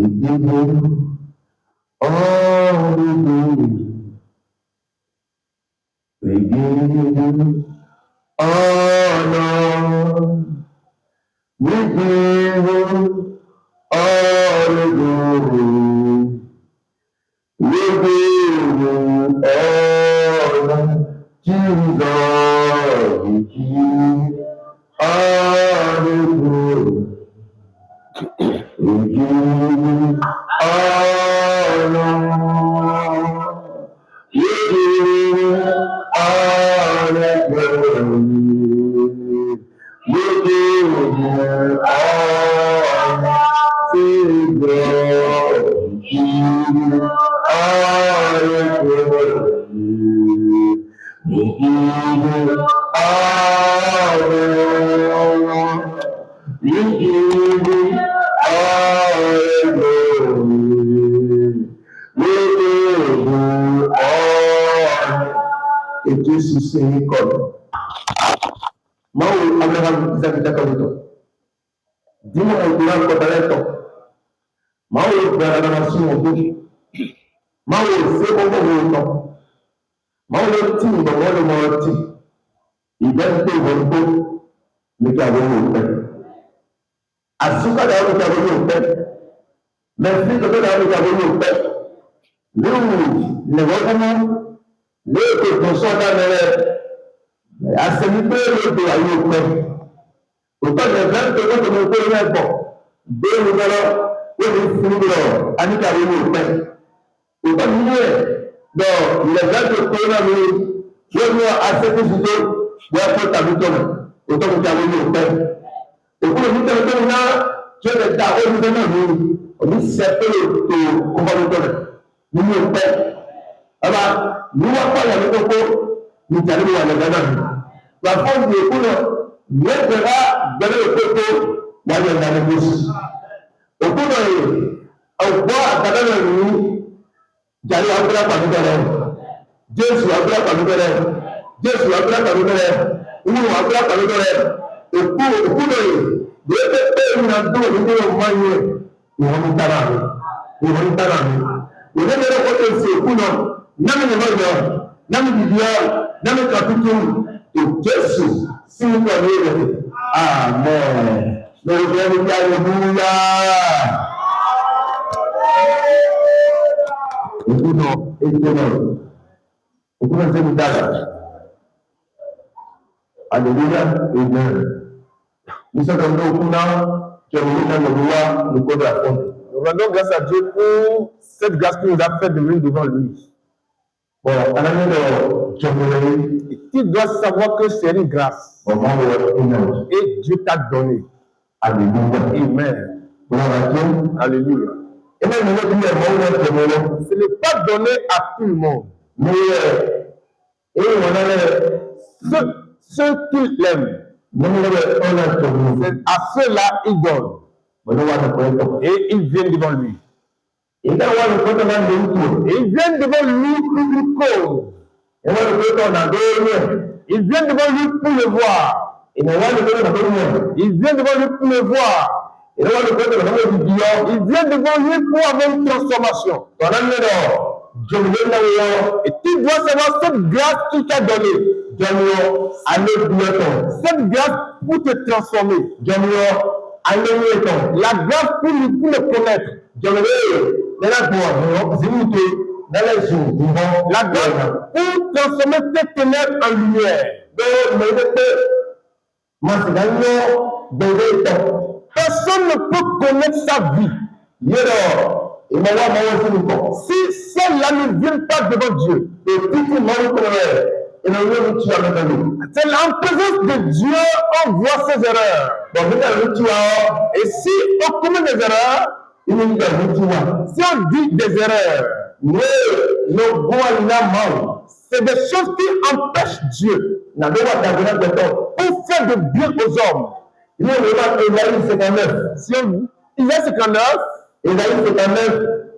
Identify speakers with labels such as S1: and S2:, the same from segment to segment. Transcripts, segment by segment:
S1: give you all the glory. We give you honor. We give you all the glory. We give you honor. Jesus, we give you all the glory. We give you honor. We give you all the glory. We give you honor. Savior, we give you all the glory. We give you honor. We give you all the glory. We give you all. Et Jésus s'est école. Moi, Abraham, vous avez d'accord avec toi. Dis-moi, on peut encore toi. Moi, on peut aller dans la suite, on peut. Moi, on sait comment on est. Moi, on est petit, on est petit. Il va être bon, mais qui a bon au Asuka da wani tabo yau kai, mai da wani tabo yau kai, liu ne wakamu, ne ke kusa da ne, asemi pe le de ayo kai. Uta ne zan ke ko ne ko ne ko, de ni galo, ko ni funu galo, ani tabo yau kai. Uta ni do le zan ke ko na ni, yo no asemi sudo, ya ko tabo to, uta ko tabo yau kai. Òkúrò ní tẹ́lẹ̀ náà tí ó lè dá orí náà ní òní sẹ́pẹ̀lẹ̀ tó kọ́kọ́lùtọ́ rẹ̀ nínú ìpẹ́. Ọba níwọ́n pọ̀lọ̀ ní kókó ní ìtàlẹ́ wà lọ́gbà náà. Wà fún ìdí òkúrò mẹ́tẹ̀lá gbẹ̀rẹ̀ òkókó wà ní ọ̀nà àdébòsí. Òkúrò yìí ọ̀pọ̀ àtàlẹ́ rẹ̀ ní jàrí àbúrà pàdúgbẹ̀ rẹ̀. Jésù àbúrà pàdúgbẹ̀ rẹ̀. Jésù àbúrà pàdúgbẹ̀ rẹ̀. Inú àbúrà pàdúgbẹ̀ rẹ̀. Òkúrò yìí lè pé ìrìnàjò nínú ọmọ yẹn ìwọ̀n ń tára mi. Ìwọ̀n ń tára mi. Ìwọ̀n ń lọ́wọ́ tó ṣe òkú náà. Námi ni wọ́n yọ. Námi dìbí ọ́. Námi kan tuntun. Jésù sí nípa ní rẹ̀. Amen. Lórí bí ẹni tí a lè mú yá. Òkú náà ètò náà. Òkú náà ṣe ń dára. Alléluia, amen. Nous sommes dans le courant, qui est venu dans le roi, le code de la fonte. Nous rendons grâce à Dieu pour cette grâce qu'il nous a fait de venir devant lui. Bon, en année de Djamboulaye, tu dois savoir que c'est une grâce. Et Dieu t'a donné. Alléluia, amen. Alléluia. Et même ce n'est pas donné à tout le monde. Mais, et on a ceux qui l'aiment, à ceux-là, il donne. Et ils viennent devant lui. Et ils viennent devant lui pour une cause. Ils viennent devant lui pour le voir. Ils viennent devant lui pour le voir. Ils viennent devant lui pour avoir une transformation. Et tu dois savoir cette grâce qu'il t'a donnée. Cette grâce pour te transformer. La grâce pour le connaître. La grâce pour transformer tes ténèbres en lumière. Personne ne peut connaître sa vie si celle-là ne vient pas devant Dieu. C'est en présence de Dieu on voit ses erreurs. Et si on commet des erreurs, si on dit des erreurs, c'est des choses qui empêchent Dieu pour faire de bien aux hommes. Si on Isaïe 59,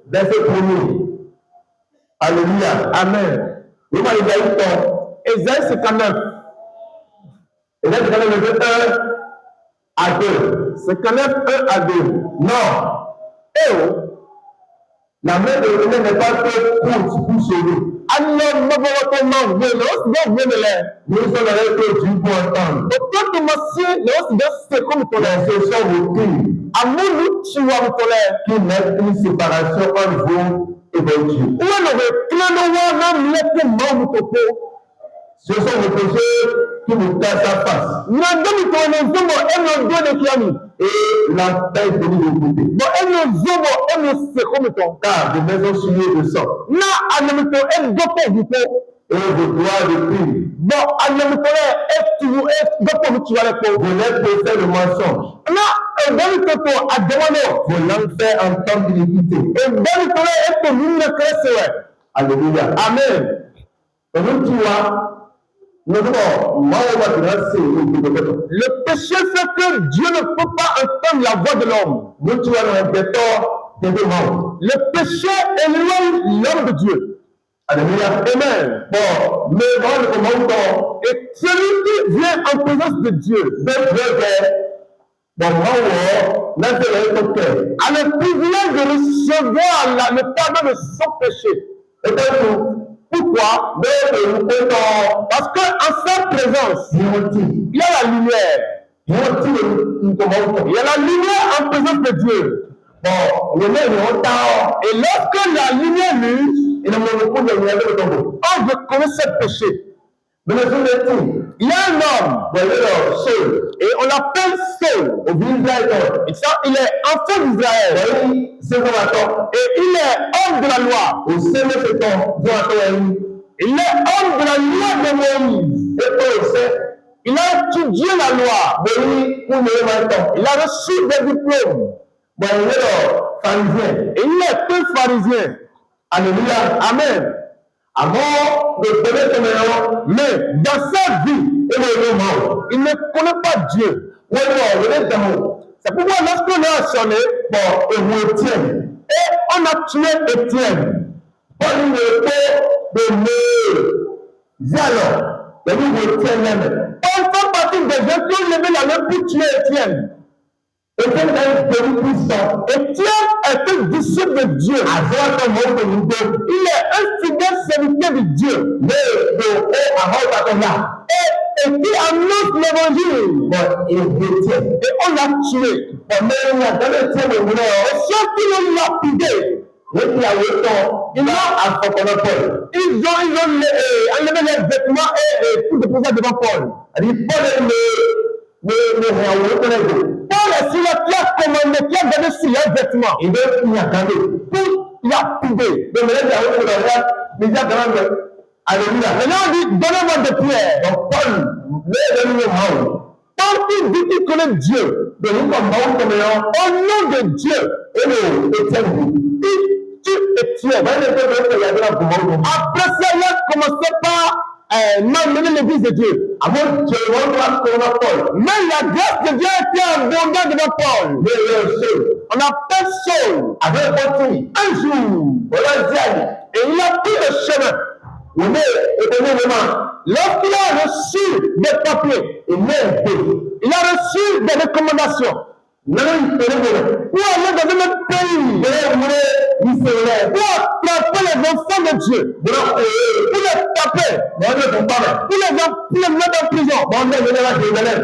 S1: verset 1er. Alléluia. Amen. Isaïe 59. Isaïe 59, verset 1 à 2. 59, 1 à 2. Non. La main de l'ennemi n'est pas trop courte pour sauver. Nous sommes là pour entendre. Mais ce sont vos cris qui mettent une séparation entre vous et votre Dieu. Ce sont vos péchés qui vous cassent la face. Et la tête de vous couper. Car de maisons souillées de sang. Et vos doigts de crime. Vous n'êtes pas fait le mensonge. Vos langues fait entendre l'iniquité. Alléluia. Amen. Le péché fait que Dieu ne peut pas entendre la voix de l'homme. Le péché éloigne l'homme de Dieu. Alléluia. Amen. Bon, mais et celui qui vient en présence de Dieu, a le privilège de recevoir le pardon de son péché. Pourquoi? Parce qu'en sa présence, il y a la lumière. Il y a la lumière en présence de Dieu. Et lorsque la lumière luise, on reconnaît ce péché. Il y a un homme, et on l'appelle Saul. Il est enfant d'Israël. Et il est homme de la loi. Il est homme de la loi de Moïse. Il a étudié la loi. Il a reçu des diplômes. Et il est un pharisien. Alléluia. Amen. Mais dans sa vie, il ne connaît pas Dieu. C'est pourquoi lorsqu'on a sonné, et on a tué Étienne, on fait partie des gens qui ont levé la main pour tuer Étienne. Étienne est un disciple de Dieu. Il est un fidèle serviteur de Dieu. Et qui annonce l'évangile. Et on l'a tué. Et ceux qui l'ont lapidé, ils ont enlevé les vêtements et tout déposé devant Paul. Paul est celui qui a commandé, qui a donné sur les vêtements. Pour lapider. Alléluia. Maintenant on dit, donnez-moi des pierres. Donc Paul qui dit qu'il connaît Dieu. Au nom de Dieu. Il tue Étienne. Après ça, il a commencé par m'amener l'église de Dieu. Mais la grâce de Dieu était abondante devant Paul. On appelle Saul. Un jour, et il a pris le chemin. Lorsqu'il a reçu des papiers, il a reçu des recommandations. Pour aller dans un autre pays, pour attraper les enfants de Dieu, pour les taper, pour les mettre en prison, pour les amener à Jérusalem.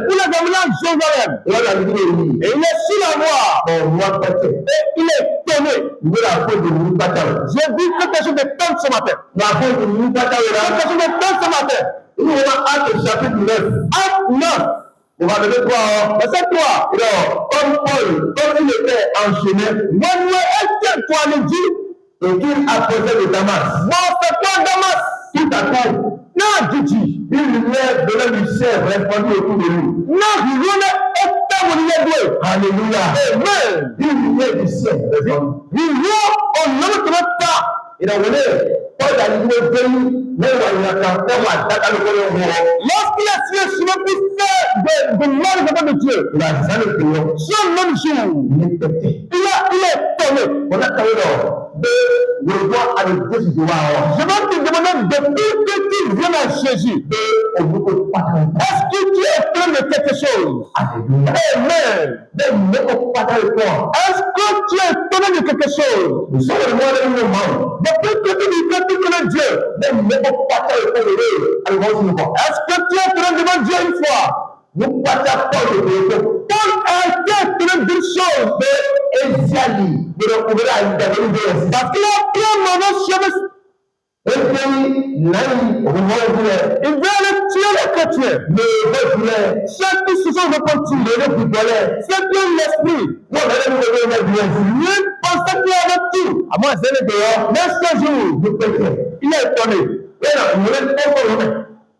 S1: Et il est sur la voie, et il est tombé. J'ai dit quelque chose de tonne ce matin. Quelque chose de tonne ce matin. Acte 9. On va donner 3. Verset 3. Comme Paul, comme il était enchaîné, Manuel était poignardé et qu'il approchait de Damas. Bon, c'est quoi Damas? Tout à coup, non, Didi. Une lumière venait du ciel répandue autour de lui. Non, il était mon doué. Alléluia. Amen. Une lumière du ciel. Il voit au nom de notre temps. Il a donné. Paul a dit au pays, mais lorsqu'il a signé sur le poussé de l'ordre de Dieu, il a jamais prié. Ce même jour, il est tombé. On a travaillé de voir avec Dieu. Je vais te demander depuis que tu viens à Jésus, est-ce que tu es plein de quelque chose? Amen. Est-ce que tu es étonné de quelque chose? Depuis que tu dis que tu connais Dieu, est-ce que tu es étonné devant Dieu une fois? Paul a été étonné d'une chose, parce qu'il a pris un mauvais chemin. Il veut aller tuer les chrétiens. Ceux qui se sont repentis, ceux qui ont l'esprit. Lui pensait qu'il avait tout. Mais ce jour, il est étonné.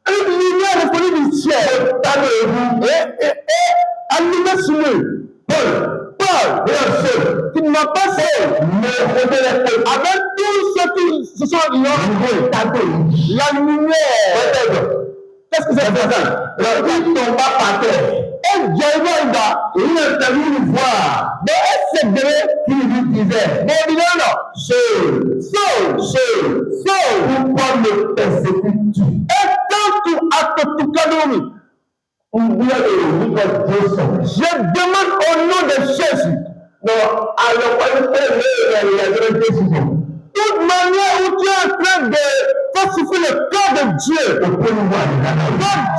S1: Une lumière est venue du ciel et allumée sur lui. Paul, qui ne m'a pas seul, avec tous ceux qui se sont ignorés, la lumière. Qu'est-ce que c'est que ça? Il tombe par terre. Et Dieu il a entendu une voix. Mais est-ce que qui lui disait, Saul, pourquoi me persécutes-tu? Et quand tu as tout calomnie, je demande au nom de Jésus. Toute manière où tu es en train de falsifier le corps de Dieu, que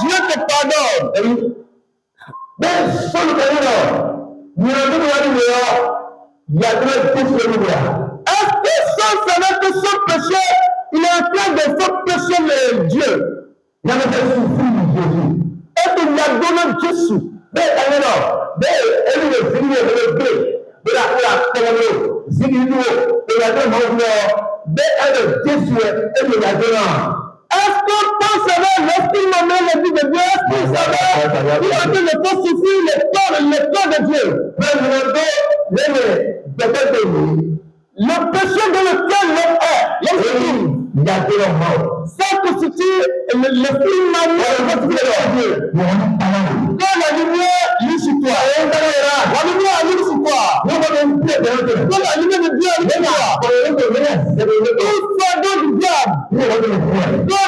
S1: Dieu te pardonne. Est-ce que sans savoir que son péché, il est en train de faire pécher Dieu? Et qu'il a donné Jésus. Est-ce que pour savoir lorsqu'il m'a mis le but de Dieu, est-ce qu'il savait qu'il a dit le corps suffit, le corps de Dieu? Le péché dans lequel l'homme est, ça constitue le film manuel de Dieu. Quand la lumière lit sur toi, la lumière allume sur toi. Quand la lumière de Dieu allume sur toi, tout fardeau du diable, quand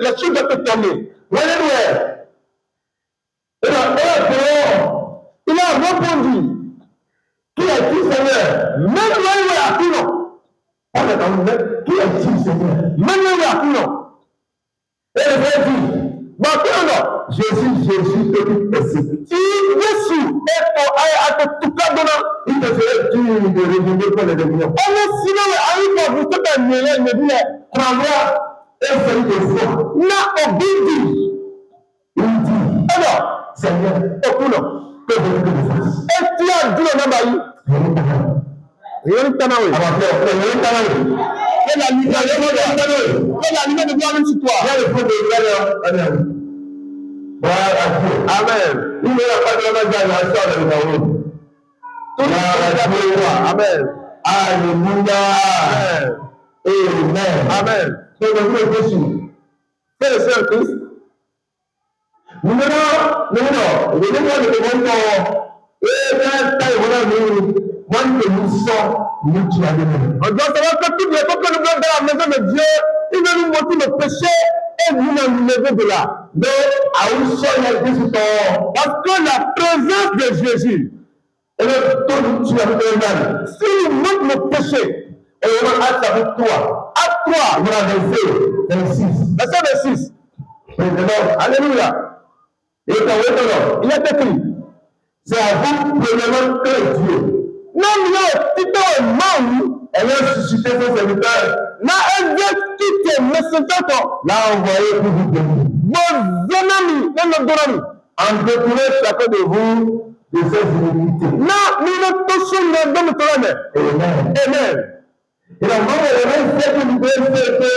S1: les choses doivent te tomber. Il a répondu, qui est-il, Seigneur? Même là, il a appris non. Qui est-il, Seigneur? Même là, il a appris non. Et il a dit, Jésus te persécute. Jésus est à te toquer dedans. Il te ferait dur de revenir pour les démons. On est sinon, il faut vous faire un meilleur, il me dit, prends-moi et fais de foi. N'a obéi. Il dit, alors, Seigneur, écoute, que veux-tu que je fasse? Et tu as dit au Nabaï, rien de tanaï. Et la lumière de Dieu allume sur toi. Amen. Il ne va pas de la génération de nous. Tout le monde. Amen. Alléluia. Amen. Amen. C'est le nom de Jésus. C'est le Seigneur Christ. Nous venons, le on doit savoir que toutes les fois que nous venons dans la maison de Dieu, il veut nous montrer le péché et nous nous lever de là. Parce que la présence de Jésus, si il montre le péché, à toi, verset 26. Alléluia. Il est écrit, c'est à vous premièrement que Dieu. Non, elle a suscité son serviteur. Là, elle vient quitter le serviteur. Là, envoyé pour vous bénir. Vos ennemis, en détournant chacun de vous de ses iniquités. Là, nous ne touchons pas dans notre âme. Amen. Amen. Et la mort est fait que nous devons faire que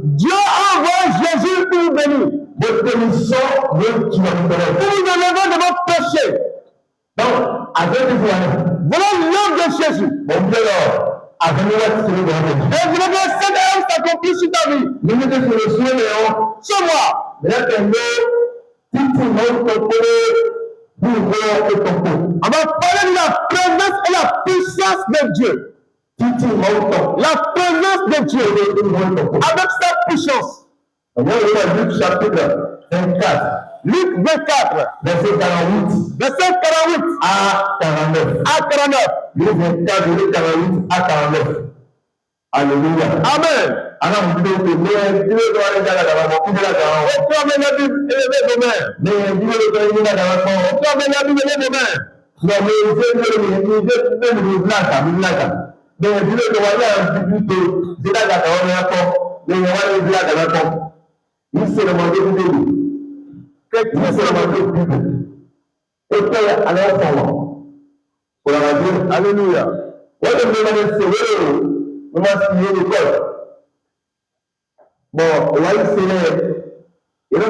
S1: Dieu envoie Jésus pour vous bénir. Votre bénédiction, pour vous enlever de votre péché. Donc, avec vous, voilà l'homme de Jésus. Bon Dieu, avec nous, et vous devez cette œuvre s'accomplir sur ta vie. Nous nous disons le soin, sur moi. Mais là, on va parler de la présence et la puissance de Dieu. La présence de Dieu avec sa puissance. On va lire Luc chapitre 24.
S2: Luc 24,
S1: verset 48
S2: verset 48
S1: à 49.
S2: à 49.
S1: Luc 24, verset 48 à 49. Alléluia.
S2: Amen.
S1: Alors, vous dites que mais Dieu doit aller dans la maison. Qui est là dans
S2: Et tu amènes la Bible et levez vos mains.
S1: mais Dieu doit aller dans la maison.
S2: Tu amènes la Bible et levez vos mains.
S1: Non, mais Dieu nous blâme, nous blâme. Mais Dieu doit aller en Bible. C'est là dans la maison. Mais il y a un blâme dans la maison. Il s'est demandé de Dieu. Qu'est-ce que c'est la Bible? Et puis, alors, pour la radio, alléluia. Ouais, je me demande si c'est l'école. Bon, là, il y a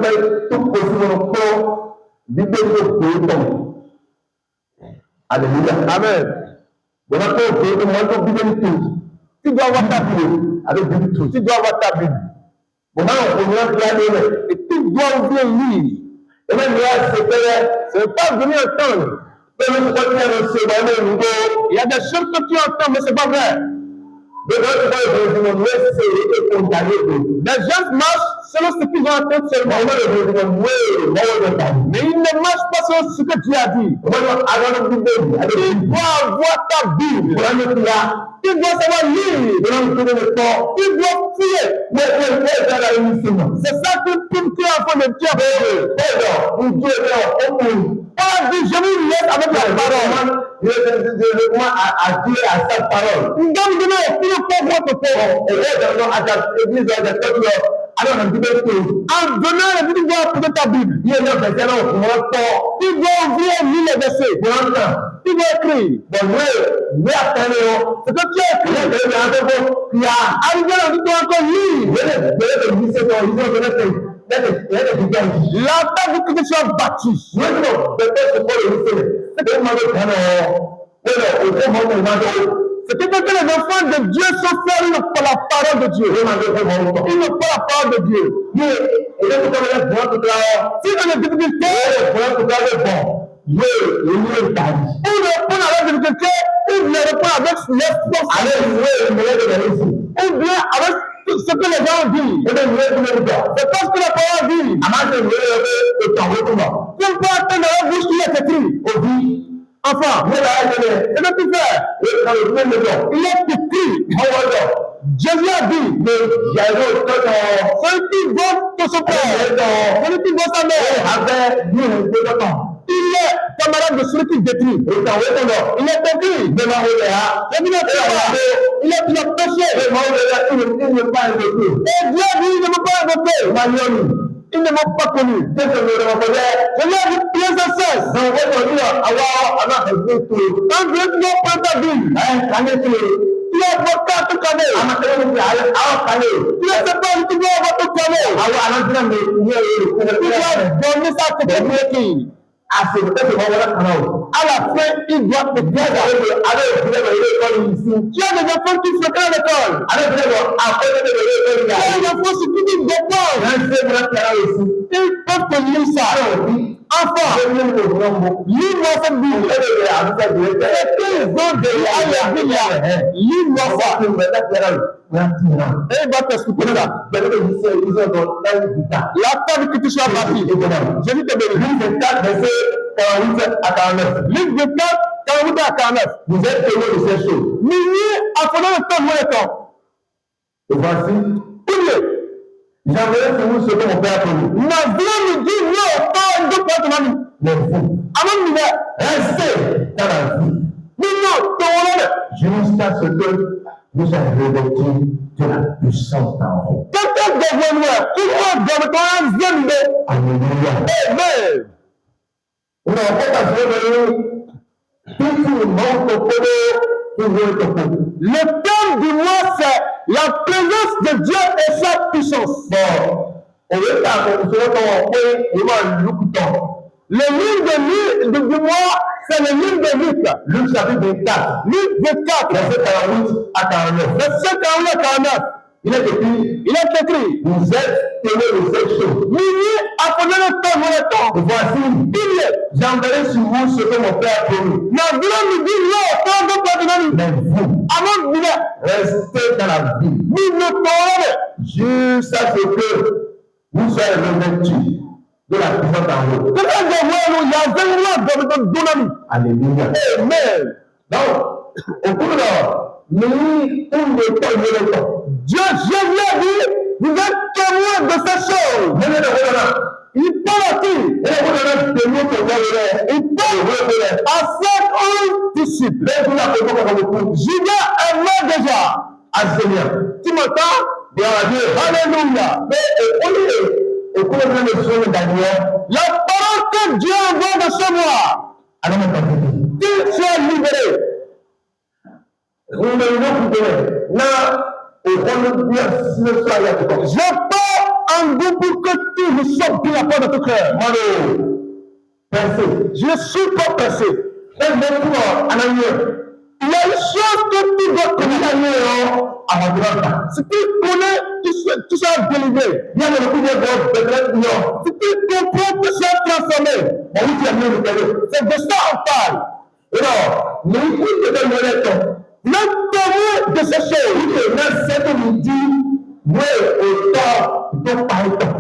S1: tout possible pour Bible de temps. Alléluia. Amen. Bon, on Bible tout. Tu dois avoir ta Bible. Avec Bible tout. Tu dois avoir ta Bible. Bon, on va regarder. Et tu dois ouvrir lire. Et même là, c'est pas venir entendre. Il y a des choses que tu entends, mais ce n'est pas vrai. Les gens marchent selon ce qu'ils entendent seulement. Mais ils ne marchent pas selon ce que Dieu a dit. Tu dois avoir ta Bible. Tu dois savoir lire. Tu dois fouiller. C'est ça que tu es en train de dire. Pas dit, je vous laisse avec la parole. À Dieu, à sa parole. En venant, la Bible doit apporter ta Bible. Tu dois ouvrir les versets. Tu dois écrire. Ce que tu as écrit. Arrivé là, tu dois encore lire. La table que tu as bâtie. C'était que les enfants de Dieu sont faits par la parole de Dieu. Ils n'ont pas la parole de Dieu. Si dans les difficultés, ou répondre à la difficulté, ou bien répondre avec l'espoir, ou bien avec ce que les gens disent. C'est parce que la parole dit. Tu ne peux attendre la bouche qui est écrite. Enfin, c'est que tu fais. Il est écrit. Jésus a dit, celui qui vote pour son père, celui qui vote sa mère, il est camarade de celui qui détruit. Il est écrit. Il est péché. Et Dieu dit, il ne m'a pas invoqué. Ils ne m'ont pas connu. Je lui ai dit, pieds et cesse. Un Dieu qui va prendre ta Bible. Tu as voté à tout cadeau. Tu ne sais pas, tu dois avoir tout cadeau. Tu dois donner ça à tes filles. À la fin, il doit te dire tu as des enfants qui fréquentent l'école. Tu as des enfants qui dépendent. Ils peuvent te lire ça. Enfin, lis-moi cette Bible. Et qu'ils ont déjà la Bible. Lis-moi ça. Et il va t'expliquer ça. La table que tu sois bâtie. Jésus te bénit. Livre 24, verset 48 à 49. Livre 24, 48 à 49. Vous êtes témoin de ces choses. Minuit, apprenez le temps, moi le temps. Et voici. Oubliez. J'aimerais que vous ce que mon père a connu. Mais vous nous dites, non, pas de quoi tu m'as dit. Mais vous. Avant de restez dans la vie. Non, jusqu'à ce que vous avez revêtu de la puissance d'en haut. Quelqu'un devient noir. Il faut dans ton zèle. Alléluia. Amen. On n'a pas besoin de tout le monde le thème du mois, c'est la présence de Dieu et sa puissance. Bon, on veut le livre du mois, c'est le livre de Luc. Luc chapitre 24. Luc 24. Verset 48 à 49. Verset 48 à 49. Il est écrit. Vous êtes témoins de cette chose. Minuit, apprenez le temps, le temps. Voici, j'enverrai sur vous ce que mon père a promis. Mais vous nous dites, non, quand vous pardonnez. Mais vous, avant de restez dans la vie. Nous ne parlons jusqu'à ce que vous soyez revêtus de la puissance en haut. Alléluia.
S2: Amen.
S1: Donc, au cours de nous, pour le temps,
S2: Dieu, Jésus a dit, vous êtes témoins de ces choses. Il parle à qui? Il parle à 7 disciples. Judas est mort déjà. Tu m'entends? Alléluia. La parole que Dieu envoie de ce mois, qu'il soit libéré. Je parle en vous pour que tu ne sortes plus la porte de ton cœur. Je suis pas pressé. Il y a une chose que tu dois connaître. Si tu connais, tu seras délivré. Si tu comprends, tu seras transformé. C'est de ça on parle. Le témoin de ces choses.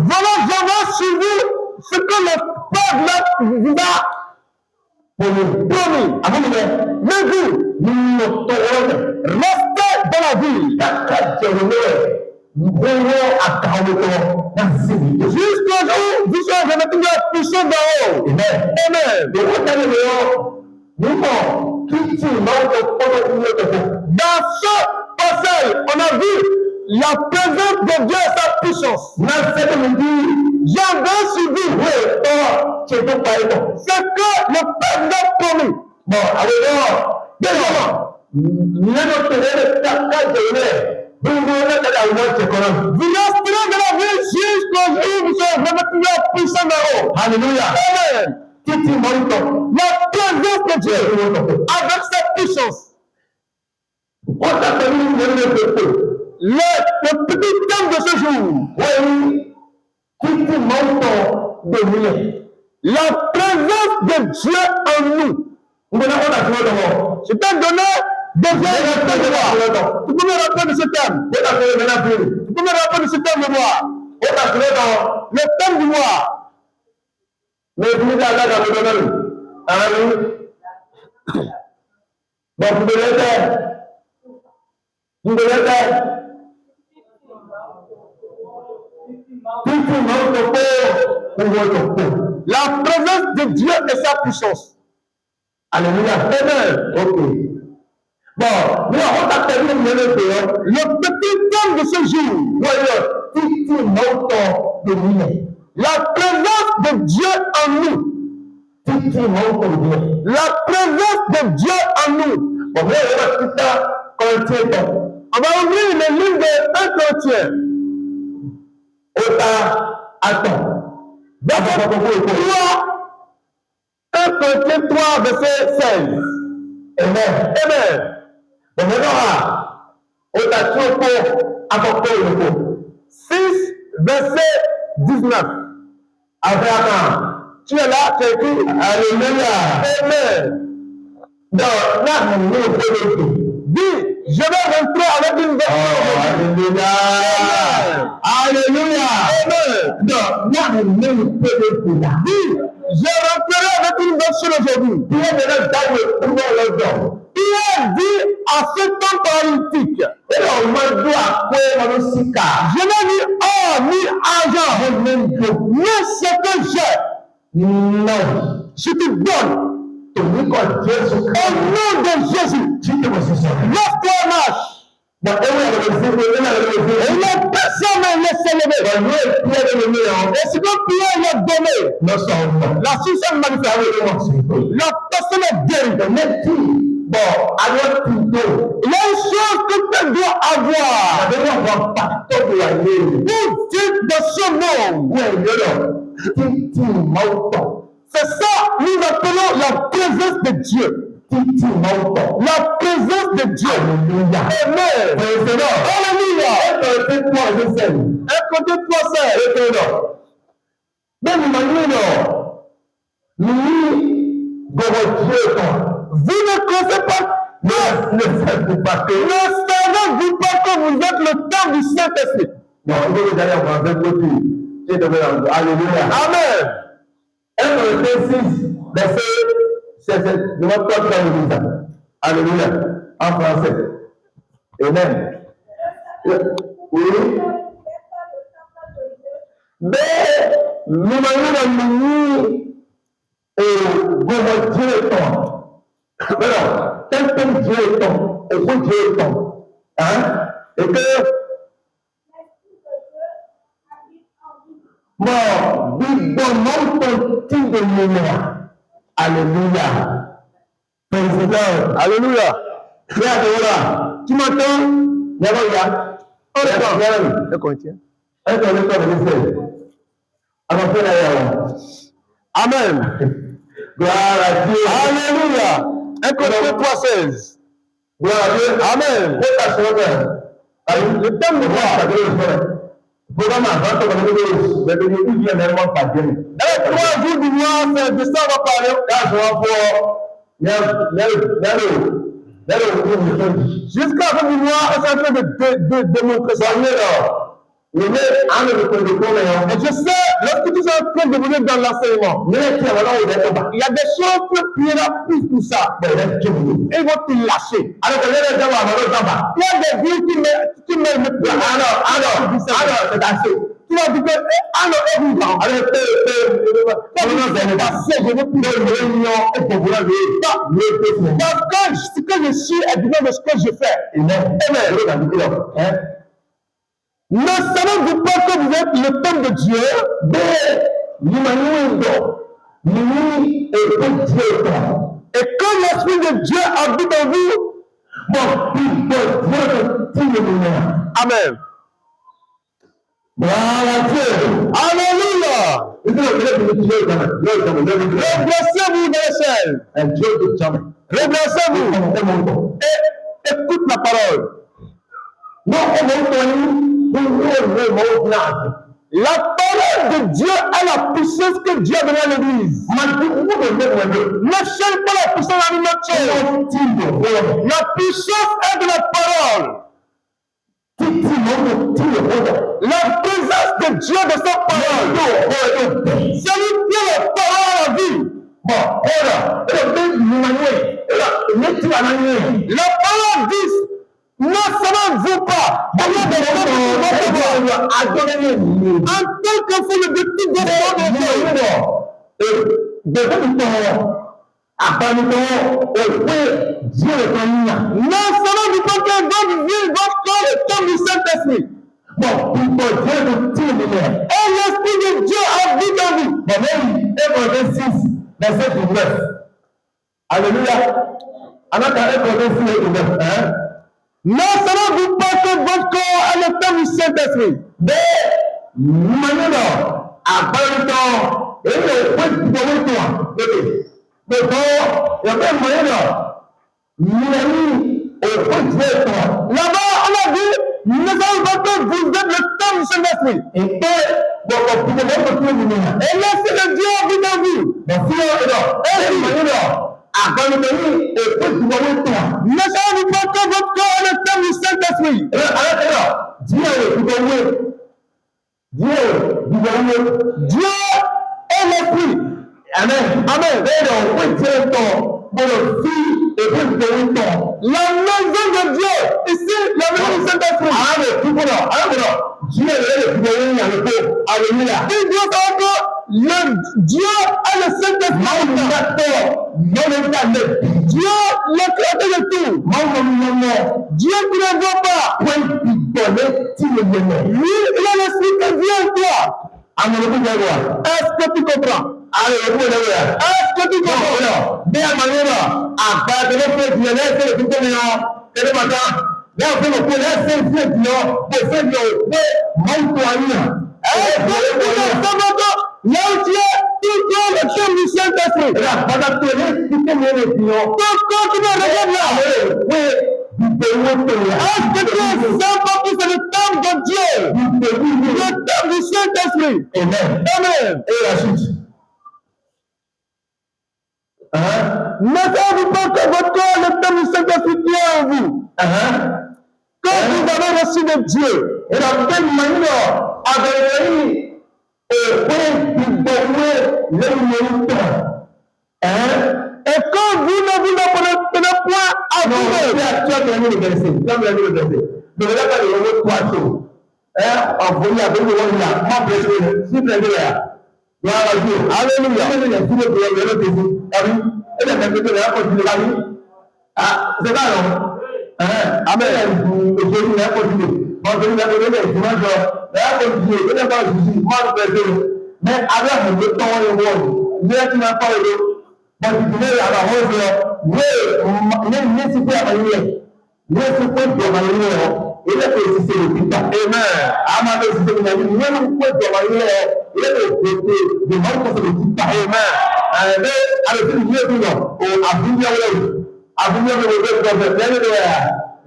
S2: Voilà, j'avance sur vous ce que le Père vous a promis. Mais vous, restez dans la ville. Jusqu'au jour où vous serez remettus la puissance d'en haut. Amen. Dans ce passage, on a vu la présence de Dieu et sa puissance. J'avais suivi ce que le Père a promis. Vous resterez de la vie jusqu'au jour où vous serez remettus la puissance d'en haut.
S1: Alléluia.
S2: Amen. La présence de Dieu avec sa puissance. Le petit thème de ce jour. La présence de Dieu en nous. Je t'ai donné déjà le thème de moi. Tu peux me rappeler de ce thème. Tu peux me rappeler de ce thème de moi. Le thème du mois. La présence de Dieu et sa puissance.
S1: Alléluia.
S2: Amen.
S1: Ok. Bon,
S2: le petit thème de ce jour. La présence de Dieu en nous. La présence de Dieu en nous.
S1: On
S2: va ouvrir le livre de 1 Corinthiens. Verset 3. 1 Corinthiens 3, verset 16.
S1: Amen.
S2: Amen.
S1: Bon, maintenant,
S2: 6, verset 19.
S1: Abraham.
S2: Tu es là, tu as écrit.
S1: Alléluia.
S2: Amen.
S1: Donc, là,
S2: Dis, je vais rentrer avec une version.
S1: Alléluia.
S2: Amen.
S1: Donc, là,
S2: Dis, je rentrerai avec une version aujourd'hui. Pierre dit à cet homme paralytique, je n'ai ni or ni argent, mais ce que j'ai, je te donne. Au nom de Jésus, lève-toi et marche. Et la personne m'a laissé lever. Et ce que Pierre l'a donné, la succès manifeste. La personne est guérie.
S1: Bon, alors plutôt,
S2: Il y a une chose que tu dois avoir pour vivre dans ce monde. C'est ça, nous appelons la présence de Dieu. La présence de Dieu.
S1: Alléluia.
S2: Amen. Alléluia. Un côté 3, vous ne connaissez pas, ne savez-vous pas que vous êtes le temps du Saint-Esprit.
S1: Alléluia.
S2: Amen.
S1: 1 Corinthiens 6, verset, c'est de votre code dans l'église. Alléluia. En français. Amen. Oui. Mais nous m'avons et vous Dieu est ton. Alors, tel que Dieu est ton, et que Dieu est ton. Hein? Et que bon, nous donnons ton titre de lumière. Alléluia. Président.
S2: Alléluia.
S1: Regarde, tu m'entends? Regarde.
S2: Un Corinthien. Amen.
S1: Gloire à Dieu.
S2: Alléluia. 1 Corinthiens 3,16.
S1: Gloire à Dieu.
S2: Amen.
S1: Le thème de voir, programme avant de
S2: Dans les 3 jours du mois, c'est de ça on va parler. Jusqu'à la fin du mois, on est en train de démontrer ça. Et je sais, lorsque tu es en train de venir dans l'enseignement, il y a des choses que tu iras plus pour ça. Ils vont te lâcher. Il y a des vies qui me tu vas dire que, alors, évidemment, je veux plus parce que ce que je suis est différent de ce que je fais. Amen. Ne savez-vous pas que vous êtes le temple de Dieu? Et quand l'Esprit de Dieu habite en vous, Amen. Alléluia. Redressez-vous dans les chaînes. Redressez-vous. Et écoute la parole. La parole de Dieu est la puissance que Dieu a donnée à l'Église. Ne cherche pas la puissance dans une autre chose. La puissance est de la parole. La présence de Dieu de sa parole. C'est lui qui a la parole à la vie. La parole dit, ne savez-vous pas en tant qu'enfant de tout de ne savez-vous pas que votre vie, votre corps est comme du Saint-Esprit? Et l'Esprit de Dieu habite en vous.
S1: Verset 19. Alléluia.
S2: Ne savez-vous pas que votre corps est le temple du Saint-Esprit? Là-bas, on a dit, ne savez-vous pas que vous êtes le temple du Saint-Esprit? Et l'Esprit de Dieu habite en vous. Ne savez-vous pas que votre corps est le temple du Saint-Esprit? Dieu est l'Esprit. Amen. Amen. La maison de Dieu, ici, la maison du Saint-Esprit. Alléluia. Il doit savoir que Dieu est le Saint-Esprit. Dieu, le créateur de tout. Dieu qui ne voit pas. Lui, il a l'esprit que Dieu en toi. Est-ce que tu comprends? Est-ce que tu comprends? Là où tu es, tout le thème du Saint-Esprit. Pourquoi tu me regardes là? Est-ce que tu es sympa pour le temple de Dieu? Le temple du Saint-Esprit. Amen. Amen.
S1: Et la suite.
S2: Ne savez-vous pas que votre corps est le temple du Saint-Esprit qui est en vous? Quand vous avez reçu de Dieu,
S1: et la même manière, avec
S2: Et quand vous ne vous apprenez point à vous-même,
S1: mais avec le temps et le monde, il y a qui n'a pas eu bon, tu peux aller à la rose, mais c'est pas la manière. Mais c'est pas de manière. Il est aussi c'est le but. Amen. Amade c'est le but. Même pas de manière. Il est aussi de manque de but. Amen. Mais avec le mieux du nom, au aboutir le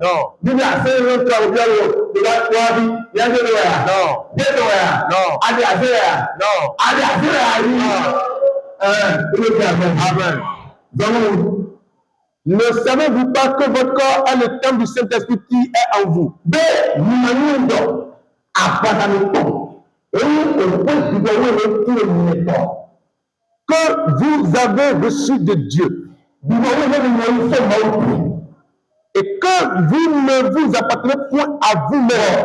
S1: non. Dis bien, c'est le travail de la vie. Il y a de l'eau. Non. Non. Non. Amen.
S2: ne savez-vous pas que votre corps est le temple du Saint-Esprit qui est en vous? Que vous avez reçu de Dieu. Et que vous ne vous appartenez point à vous-même.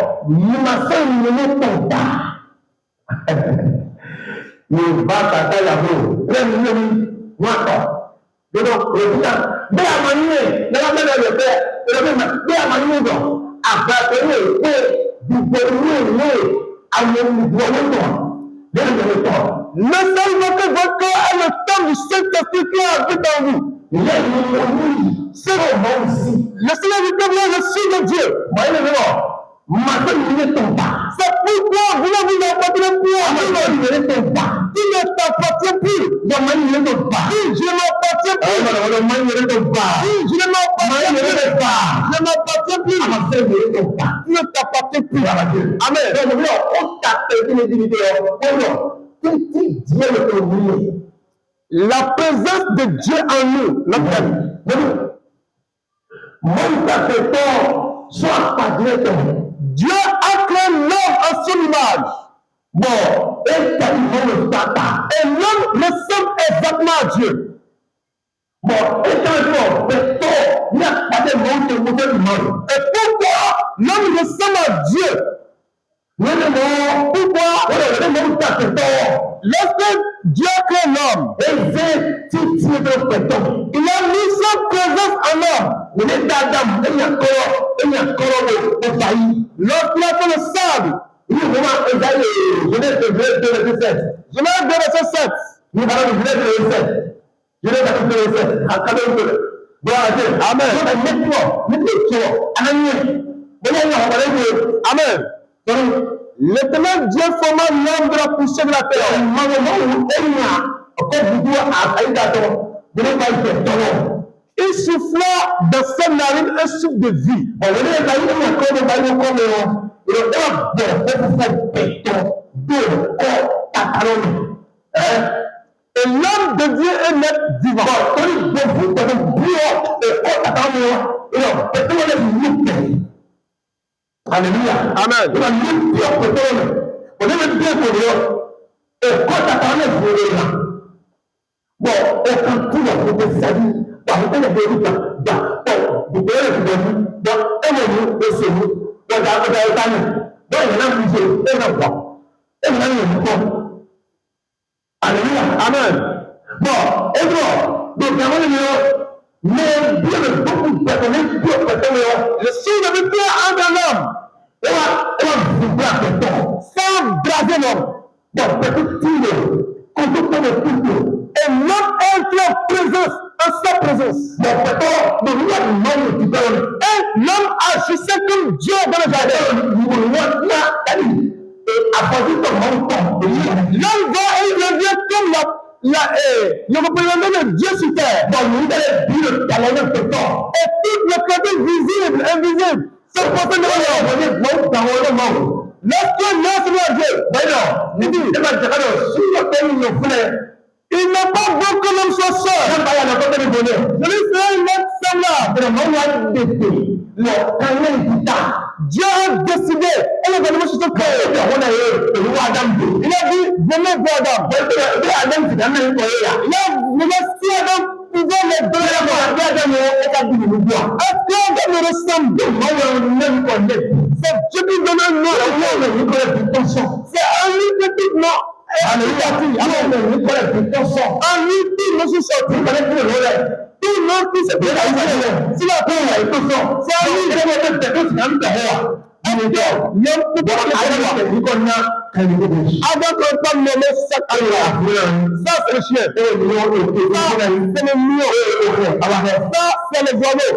S2: Ne savez-vous que votre corps est le temple du Saint-Esprit qui habite en vous? Le Seigneur vous donne le signe de Dieu. C'est pourquoi vous ne vous appartenez plus à vous-même. Il ne t'appartient plus. Je m'appartiens plus. Je m'appartiens plus. Il ne t'appartient plus. Amen. La présence de Dieu en nous, Dieu a créé l'homme à son image. Et l'homme ressemble exactement à Dieu. Et pourquoi l'homme ressemble à Dieu? Pourquoi? Lorsque Dieu crée l'homme, il a mis sa présence en l'homme. Lorsqu'il a fait le sable, je vais donner verset 7. Amen. Amen. L'éternel Dieu forma l'homme de la poussière de la terre. Il souffla dans ses narines un souffle de vie. Et l'homme devient un être vivant. Alléluia. Amen. Alléluia. Amen. Bon, et bon, donc, mais Dieu ne peut pas le signe de Dieu en un homme. Sans braser l'homme. Et l'homme entre en présence, en sa présence. Et l'homme agissait comme Dieu dans le jardin. L'homme va et il revient comme le représentant de Dieu sur terre. Et toutes les créatures visibles, invisibles, se posent devant l'homme. Lorsqu'on lance le Dieu, il dit, il n'a pas bon que l'homme soit seul. Je lui ferai une autre semblable. Dieu a décidé, et les animaux se sont créés. Il a dit, venez voir Adam. Il a si Adam pouvait les donner à moi. Est-ce qu'Adam me ressemble? C'est Dieu qui donne un nom. C'est un lui petit nom. Un lui qui me suis sorti. Tout le monde qui s'est fait si la paix est c'est à lui de mettre des choses dans le terrain. Adam ne peut pas nommer chaque animal. Ça, c'est le chien. Ça, c'est le lion. Ça, c'est les oiseaux.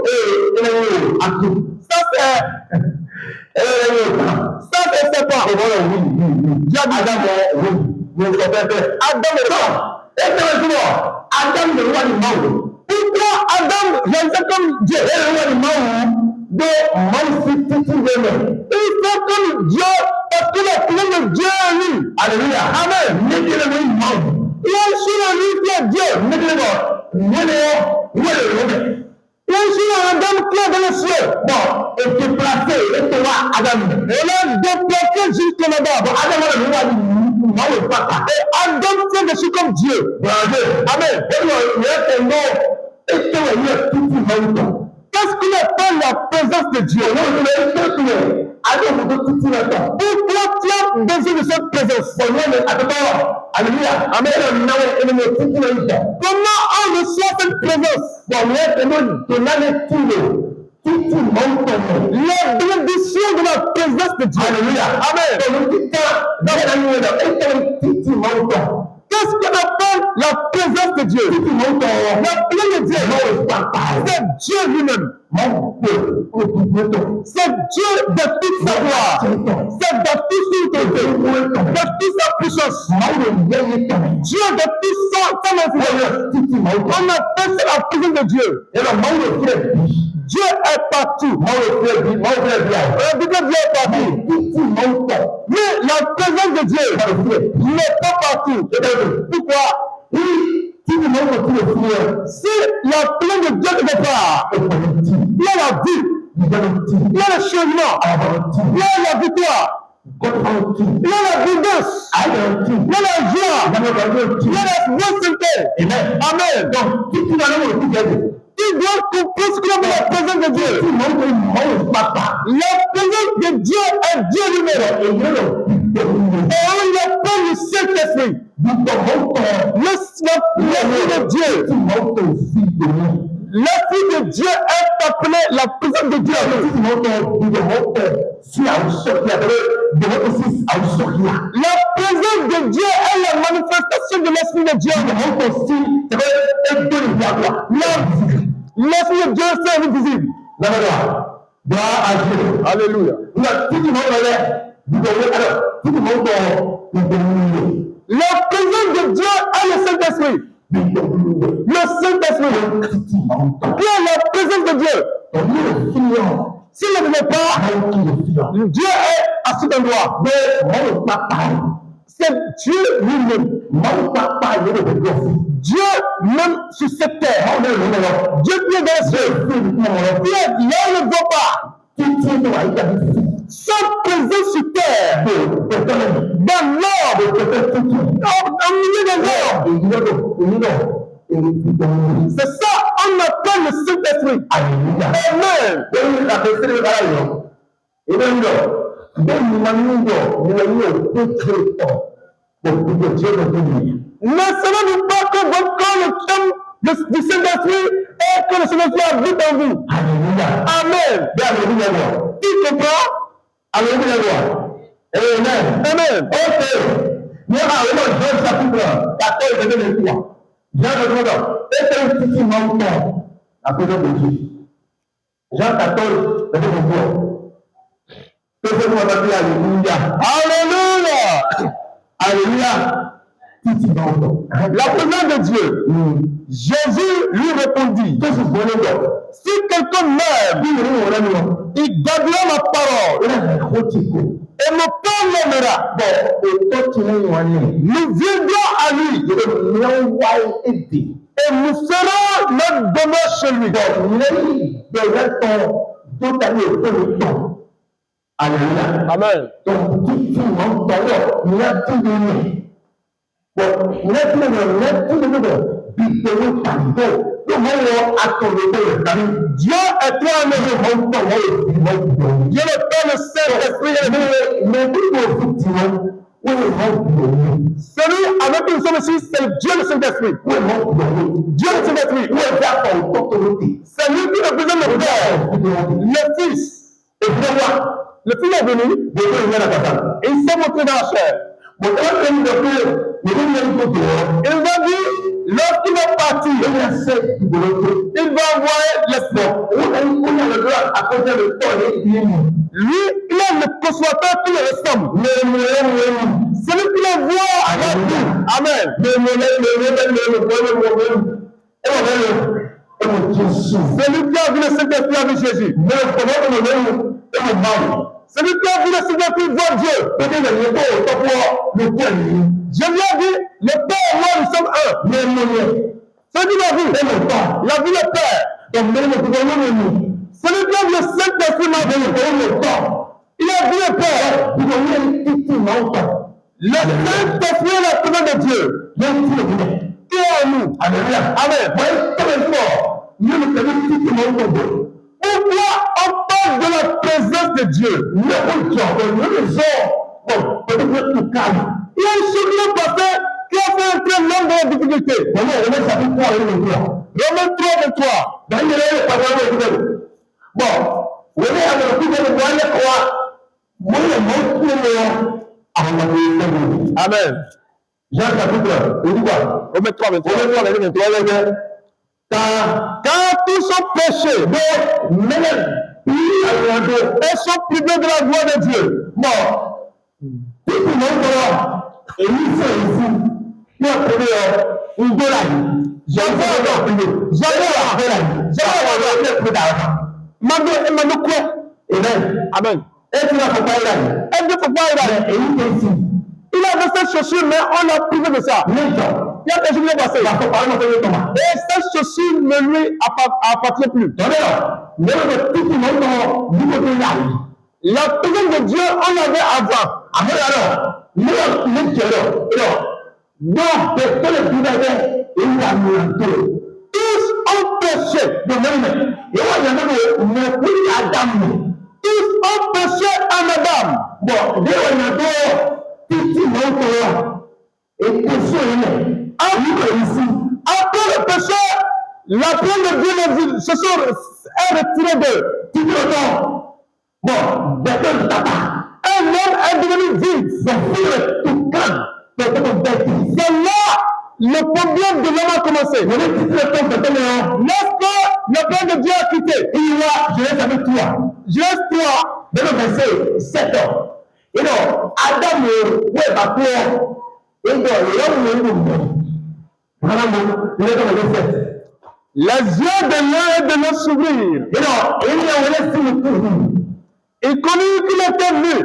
S2: Ça, c'est serpent. Adam le roi du monde. Pourquoi Adam réalisait comme Dieu? Il fait comme Dieu parce qu'il est plein de Dieu en lui. Alléluia. Amen. Il est sur lui qui est Dieu. Il est sur Adam qui est dans le ciel. Bon, et qui est placé, et tu vois Adam. Il est déplacé jusqu'à là-bas. Adam est le roi du monde. Et Adam fait dessus comme Dieu. Amen. Qu'est-ce qu'on appelle la présence de Dieu? Pourquoi tu as besoin de cette présence? Alléluia. Amen. Comment on reçoit cette présence? La bénédiction de la présence de Dieu. Alléluia. Amen. Qu'est-ce qu'on appelle la présence de Dieu? La présence de Dieu, c'est Dieu lui-même. C'est Dieu de toute sa gloire. C'est de toute sa autorité, de toute sa puissance. Dieu de toute sa influence. On appelle ça la présence de Dieu. Dieu est partout. Dieu est partout. Mais la présence de Dieu n'est pas partout. Pourquoi? Si la présence de Dieu n'est pas, il y a la vie, il y a le changement, il y a la victoire, il y a l'abondance, il y a la joie, il y a la santé. Amen. Donc, tu dois comprendre ce qu'on appelle la présence de Dieu. La présence de Dieu est Dieu lui-même. Et on l'appelle le Saint-Esprit. L'Esprit de Dieu. L'Esprit de Dieu est appelé la présence de Dieu. La présence de Dieu est la manifestation de l'Esprit de Dieu. L'Esprit de Dieu, c'est invisible. Alléluia. La présence de Dieu est le Saint-Esprit. Le Saint-Esprit, qui est la présence de Dieu. S'il ne veut pas, Dieu est à cet endroit. C'est Dieu lui-même. Dieu même sur cette terre. Dieu qui est dans les cieux. Qui est là, on ne voit pas. Sa présence sur terre. Dans l'or. Au milieu de l'or. C'est ça, on appelle le Saint-Esprit. Amen. Mais cela ne veut pas que votre corps, le temps du Saint-Esprit, et que le Saint-Esprit habite en vous. Amen. Tu comprends? Alléluia. Amen. Amen. Ok. Nous avons Jean chapitre 14, verset 23. Jean 14, c'est un petit montant à cause de Dieu. Jean 14, verset 23. Alléluia. Alléluia. Alléluia. La présence de Dieu. Jésus lui répondit, si quelqu'un m'aime, il gardera ma parole, Et mon Père l'aimera. Nous viendrons à lui. Et nous ferons notre demeure chez lui. Amen. Dieu est toi en Dieu le Père, le Saint-Esprit et celui avec qui nous sommes ici, c'est Dieu le Saint-Esprit. Dieu le Saint-Esprit. C'est lui qui représente le Père, le Fils. Et le Fils est venu. Et il s'est montré dans la chair. Il nous a dit, lorsqu'il est parti, il va envoyer l'Esprit. Lui, il est le consolateur qui le ressemble. Celui qui le voit à la vie. Amen. Celui qui a vu le Saint-Esprit avec Jésus. Celui qui a vu le Saint-Esprit voit Dieu. Jésus a dit, le Père et moi nous sommes un. Celui qui l'a vu, il a vu le Père. Celui qui a vu le Saint-Esprit m'a vu. Il a vu le Père. Le Saint-Esprit est la présence de Dieu. Qui est en nous. Amen. Pourquoi on parle de la présence de Dieu? Il y a une chose qui est passée qui a fait entrer l'homme dans la difficulté. Romains 3, 23. Amen. Jean chapitre, Romains 3, 23. Car tous sont péchés et sont privés de la gloire de Dieu. Amen. Il a cette chaussure, mais on l'a privé de ça. Il y a des jours passés. Et cette chaussure ne lui appartient plus. La présence de Dieu, on l'avait avant. Tous ont péché. Tous ont péché en Adam. Après le péché, la présence de Dieu est retirée d'eux. Un homme est devenu vide. C'est là le problème de l'homme a commencé. Lorsque le plan de Dieu a quitté, Genèse 3, dans le verset 7. Adam les yeux de l'un et de l'autre s'ouvrirent. Il connut qu'il était nu.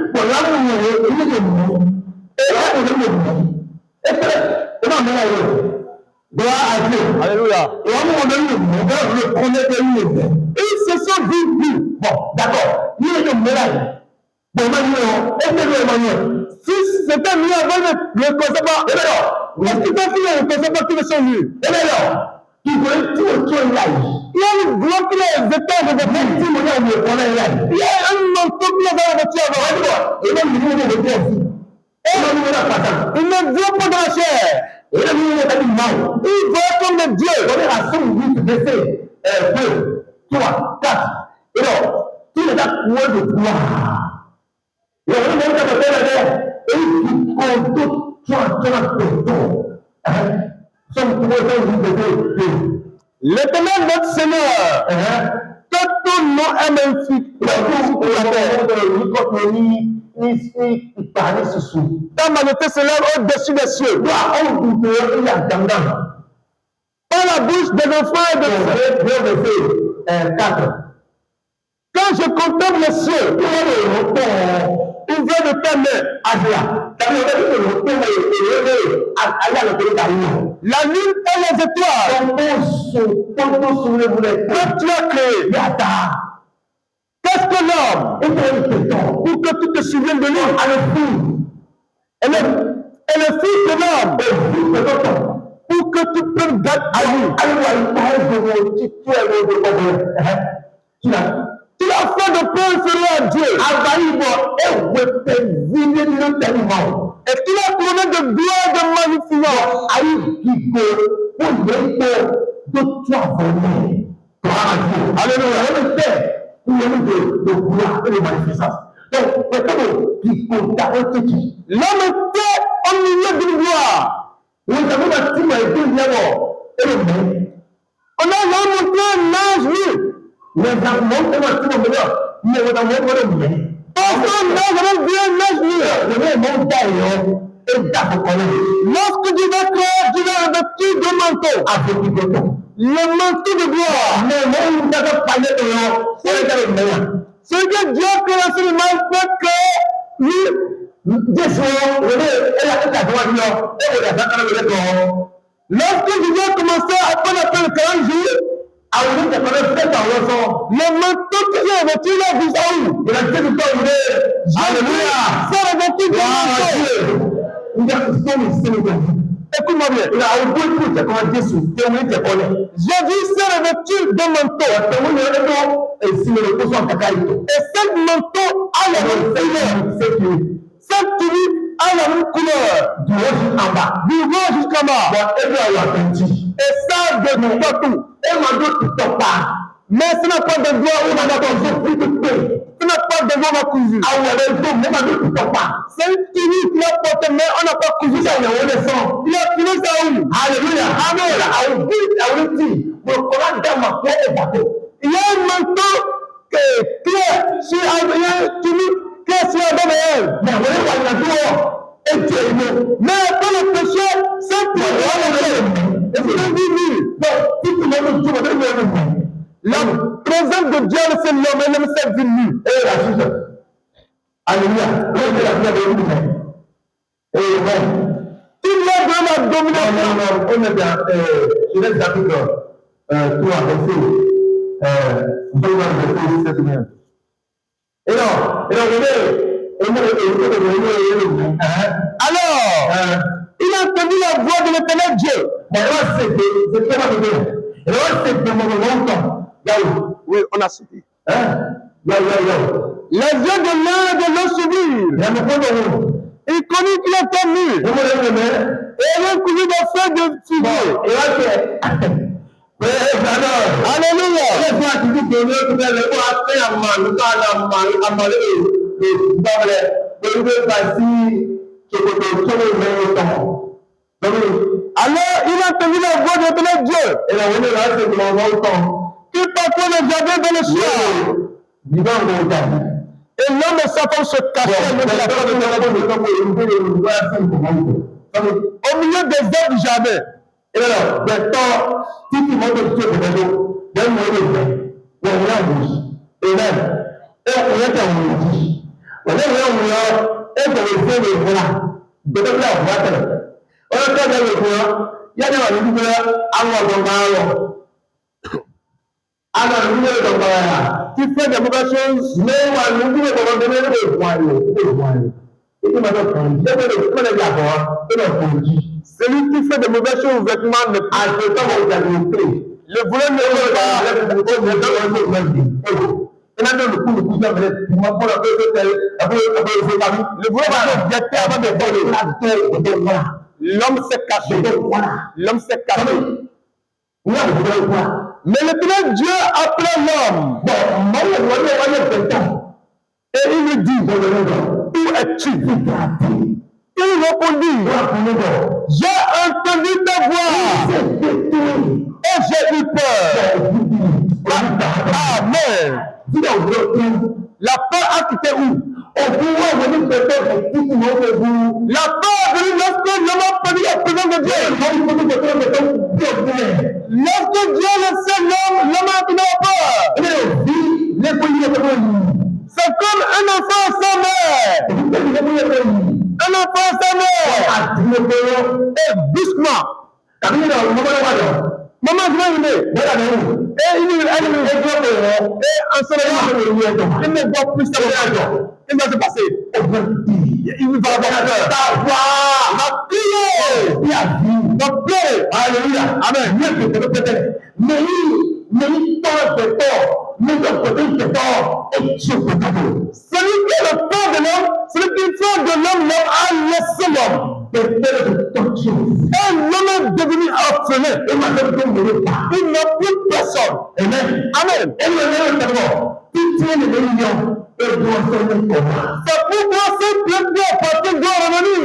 S2: Alléluia. Ils se sont vus. Bon, d'accord. Si c'était mieux avant le concevoir, est-ce qu'il peut finir le concevoir qui le sont nus? Il y a une gloire qui les éteint de votre vie. Il y a un manteau qui les a revêtus avant. Il ne vient pas de la chair. Il voit comme le Dieu. Tout les a coués de gloire. L'éternel notre Seigneur, que ton nom est magnifique. Ta majesté s'élève au-dessus des cieux. Par la bouche des enfants et de quand je contemple les cieux, ouvre de ta main. La lune et les étoiles que tu as créé. Qu'est-ce que l'homme pour que tu te souviennes de lui? Et le fils de l'homme pour que tu prennes garde à lui. Tu as fait de peu inférieur à Dieu. Et tu l'as couronné de gloire de magnificence. Alléluia. L'homme était au milieu d'une gloire. On a montré un ange nu. Personne n'a jamais vu un ange nu. Lorsque Dieu va créer, Dieu va revêtir de manteau. Le manteau de gloire. Ce que Dieu a créé sur le mal peut créer lui. Lorsque Dieu a commencé à prendre après le 40 jours, le manteau qui est revêtu là, vous savez où? Alléluia. C'est revêtu de manteau. Écoute-moi bien. Jésus s'est revêtu de manteau. Et ce manteau a la même couleur. Cette tunique a la même couleur. Du haut jusqu'en bas. Et ça de partout. Mais ce n'est pas de gloire où on a ce n'est pas de gloire cousu. C'est une tunique qui a porté, mais on n'a pas cousu ça. Il a tenu ça où? Alléluia. Amen. Il y a un manteau qui est clair sur une tunique qui est sur Adam et Ève. Mais pour le péché, c'est pour la présence de Dieu, c'est l'homme, et l'homme s'est venu. Alléluia. Il y a dans la domination. On est bien, je laisse chapitre 3, verset 17. Alors, il a entendu la voix de l'Éternel Dieu. Oui, on a suivi. Les yeux de l'un et de l'autre s'ouvrirent. Il connut qu'il était nu. Et il a cousu des feuilles de figuier. Alléluia. Alors il a entendu la voix de l'Éternel Dieu qui parcourt le jardin dans le soir. Et l'homme et sa femme se cachaient au milieu des arbres du jardin. Et alors, qui fait des mauvaises choses, celui qui fait de mauvaises choses aux vêtements ne le volet ne veut pas. Le volet va se jeter avant de voler. L'homme s'est caché. L'homme s'est caché. Mais l'Éternel Dieu appelait l'homme. Et il lui dit, où es-tu? Il répondit, j'ai entendu ta voix et j'ai eu peur. Amen. La peur a quitté où? La peur est venue lorsque l'homme a perdu la présence de Dieu. Lorsque Dieu laissait l'homme, l'homme a tenu la peur. C'est comme un enfant sans mère. Maman, je vais aimer. Et il est enseignement. Il ne doit plus savoir. Qu'est-ce qui va se passer? Il va avoir ta voix. La prière. La prière. Alléluia. Amen. Mais il tord de tort. Mais le côté de tort est supportable. Celui qui est le tort de l'homme, celui qui fait de l'homme, l'homme a laissé l'homme. Et l'homme est devenu orphelin. Il n'a plus personne. Amen. Amen. C'est pourquoi ce Dieu appartient doit revenir.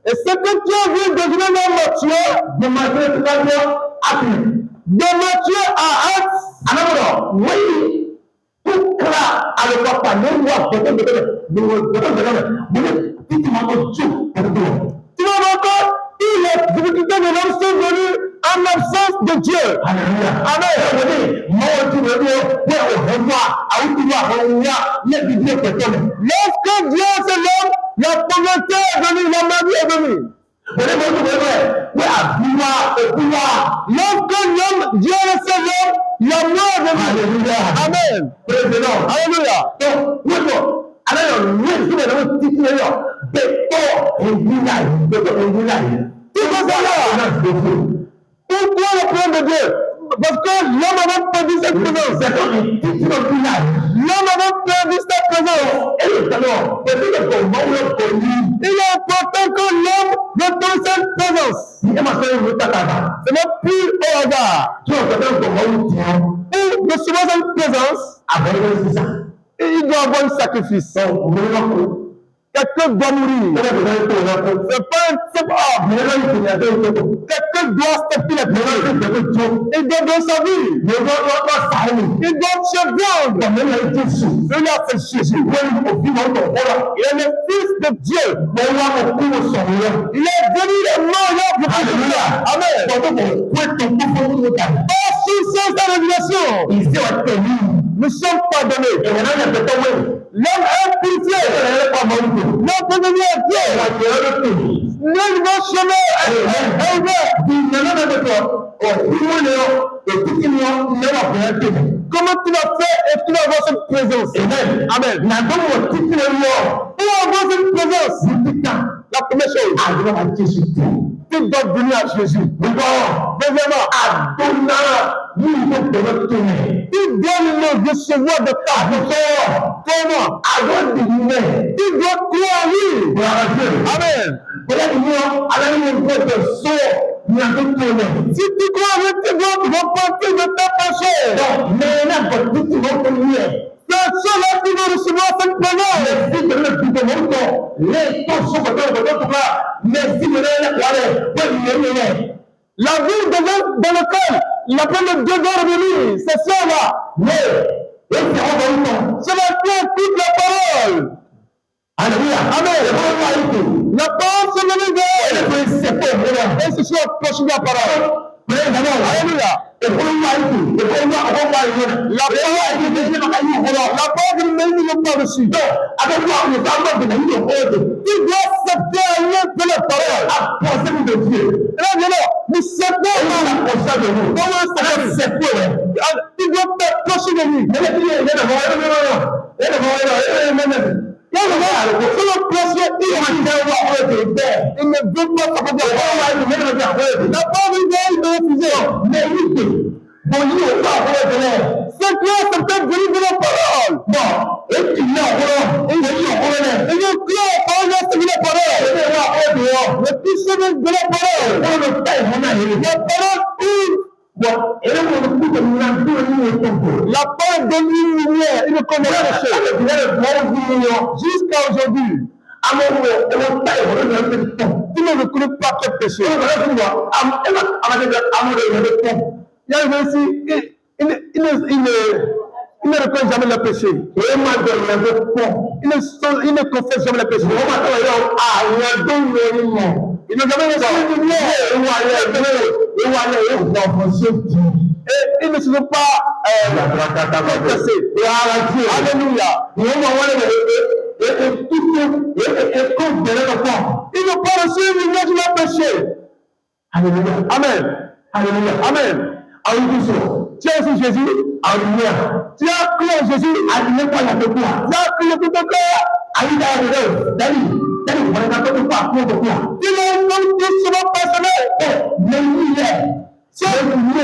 S2: Et ce que tu as vu devenir l'homme Matthieu, de Matthieu à Actes, oui, tout cela à le papa, tu vois encore, les difficultés de l'homme sont venues en absence de Dieu. Amen. Lorsque Dieu c'est l'homme, la pauvreté est venue, la maladie est venue. Lorsque l'homme, Dieu c'est l'homme, la mort est venue. Amen. Alléluia. Pourquoi le plan de Dieu? Parce que l'homme avait perdu cette présence. L'homme avait perdu cette présence. Il est important que l'homme retrouve cette présence. Ce n'est plus au hasard. Pour recevoir cette présence, il doit avoir un sacrifice. Quelqu'un doit mourir. Ce n'est pas un simple homme. Quelqu'un doit stopper la prière. Il doit donner sa vie. Il doit se vendre. Il a fait Jésus. Il est le Fils de Dieu. Il est venu le mort pour Jésus. Amen. Par sous sa révélation, nous sommes pardonnés. L'homme est purifié. L'homme peut devenir Dieu. Nul bon chemin est ouvert. Comment tu vas faire et tu vas avoir cette présence? Amen. Pour avoir cette présence, la première chose, tu dois venir à Jésus. Deuxièmement, tu dois le recevoir de ta part. Comment? Tu dois croire en lui. Amen. Si tu crois en lui, tu dois repentir de ta péché. C'est cela qui va recevoir cette présence. La vie dans laquelle il appelle le devoir de lui, c'est ça là. C'est la foi, toute la parole. Alléluia. Amen. La parole se manifeste. Et ce soit proche de la parole. Alléluia. La parole ne mène pas dessus. Tu dois accepter un lien de la parole. Là, nous savons comment s'accepter. Tu dois t'approcher de lui. Il ne veut pas savoir. La parole de refuser. C'est quoi certains venus de la parole? Non. Et il y a il la parole. Le fils de la parole. La parole la parole donne une lumière, une connaissance jusqu'à aujourd'hui. Tu ne reconnais pas quel péché. Il y a aussi, il ne reconnaît jamais le péché. Il ne confesse jamais le péché. Il n'a jamais reçu de lumière. Et il ne se veut pas confesser. Alléluia. Ils n'ont pas reçu une lumière de leur péché.
S1: Alléluia.
S2: Amen.
S1: Alléluia.
S2: Amen.
S1: Tu
S2: as aussi Jésus.
S1: Alléluia.
S2: Tu as cru en Jésus.
S1: Alléluia. Tu
S2: as cru en tout ton cœur.
S1: Alléluia.
S2: Tu l'as comme tout souvent personnel.
S1: Mais il est. C'est que tu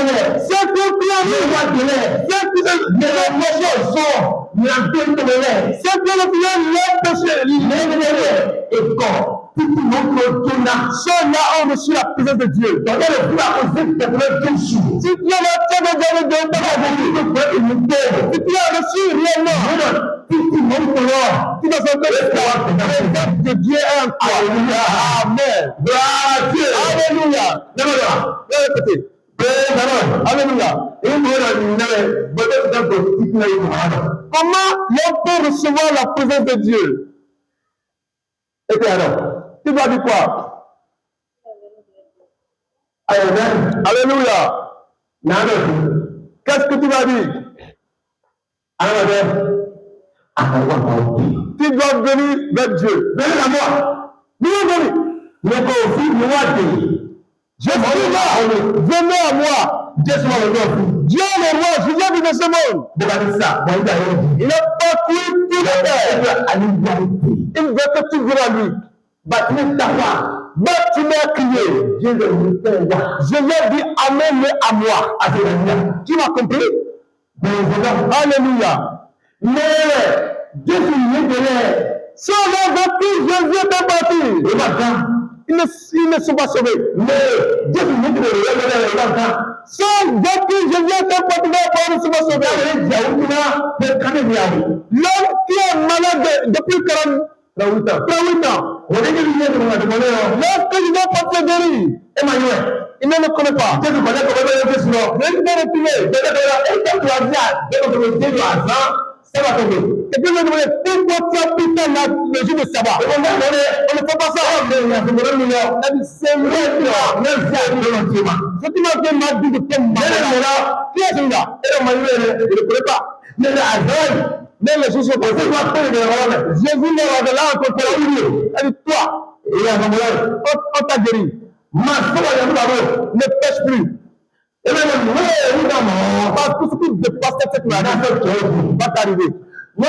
S2: ceux-là ont reçu la présence de Dieu. Si tu as reçu réellement, tu dois savoir que de Dieu est en toi. Amen. Alléluia. Alléluia. Comment l'homme peut recevoir la présence de Dieu? Et puis alors, tu dois dire quoi? Alléluia. Qu'est-ce que tu vas dire? Tu dois venir vers Dieu. Venez à moi. Je suis là. Venez à moi. Dieu le roi. Je viens de ce monde. Il n'a pas cru tout le terre. Il veut que tu viennes à lui. Tu m'as crié. Je viens dire Amen à moi. Tu m'as compris? Alléluia. Mais Dieu si on a vécu, Jésus est parti. Ils ne sont pas sauvés. Mais Dieu sans vécu, Jésus est parti. Ils ne sont pas sauvés. L'homme qui est malade depuis 48 ans. Lorsque je dois porter guéri, il ne le connaît pas. Je vais et puis, je demandais, pourquoi tu as pris le jour de sabbat? On ne fait pas ça. Ce qui m'a fait mal dit de ton mari. Qui est celui-là? Je ne le connais pas. Mais les choses sont passées. Jésus leur a là encore pour lui. Elle dit, toi, on t'a guéri. Ne pêche plus. Et même, tout ce qui dépasse cette maladie va t'arriver. Moi,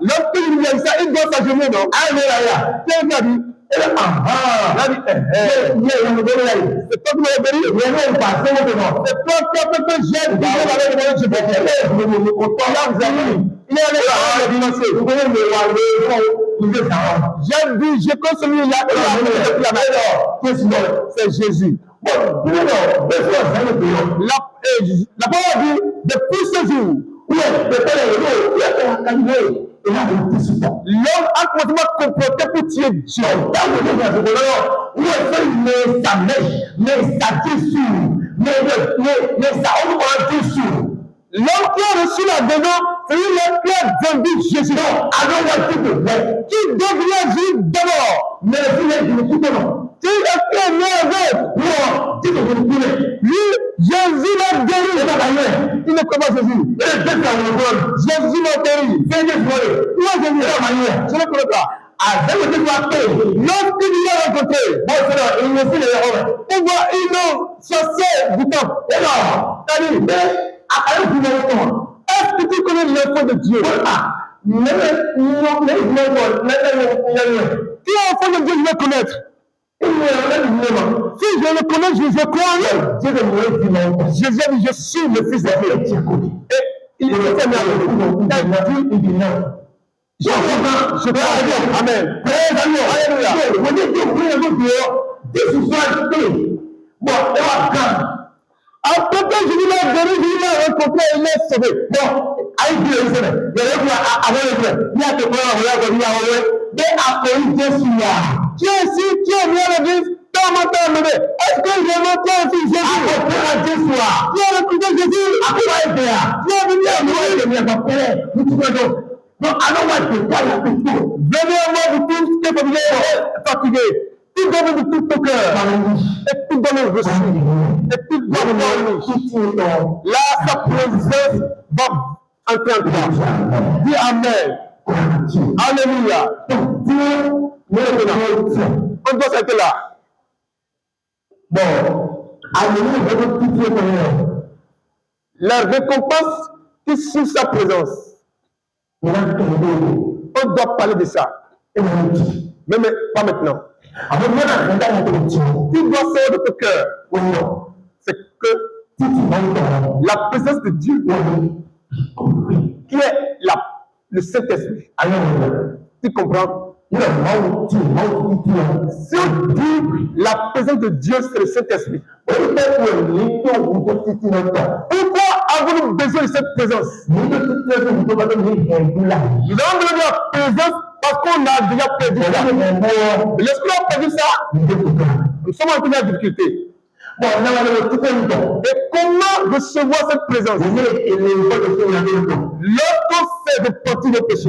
S2: lorsqu'il y a ça, il doit s'agenouiller, non? C'est quoi dit? C'est toi qui m'as béni? C'est toi qui as fait que j'aime. Il est allé j'ai dit, je connais celui-là. C'est Jésus. La parole dit, depuis ce jour, l'homme a complètement comporté pour tuer Dieu. L'homme qui a reçu la démon, c'est lui qui a vendu Jésus. Qui devient Jésus d'abord. Mais qui est né avec. Lui, Jésus l'a guéri. Il ne connaît pas Jésus. Jésus l'a guéri. Où est Jésus? Je ne connais pas. Lorsqu'il l'a rencontré, on voit une chassée du temple. Est-ce que tu connais l'enfant de Dieu? Qui est l'enfant de Dieu, je vais connaître? Si je le connais, je vais croire. Jésus a dit, je suis le fils de Dieu. Et il était je vais aller. Amen. Après que Jésus l'a guéri, Jésus l'a rencontré, il est sauvé. Bon, tu es ici, tu es venu à l'église, t'as monté à lever. Est-ce que j'ai monté aussi Jésus? Tu as rencontré Jésus? Tu es venu à l'église. Venez à moi, vous tous qui êtes fatigués. Tout donne de tout ton cœur. Et tout donne reçu. Et tout donne là, sa présence va entrer en toi. Dis Amen. Alléluia.
S1: Donc Dieu,
S2: on doit s'arrêter là.
S1: Bon, alléluia,
S2: la récompense qui suit sa présence. On doit parler de ça. Mais pas maintenant. Tu dois savoir de ton cœur. C'est que la présence de Dieu, qui est le Saint-Esprit. Tu comprends? Si on dit la présence de Dieu, c'est le Saint-Esprit. Pourquoi avons-nous besoin de cette présence? Nous avons besoin de la présence parce qu'on a déjà perdu ça. L'Esprit a perdu ça. Nous sommes en train de difficulté. Bon, et comment recevoir cette présence? Lorsqu'on fait de partie de péché,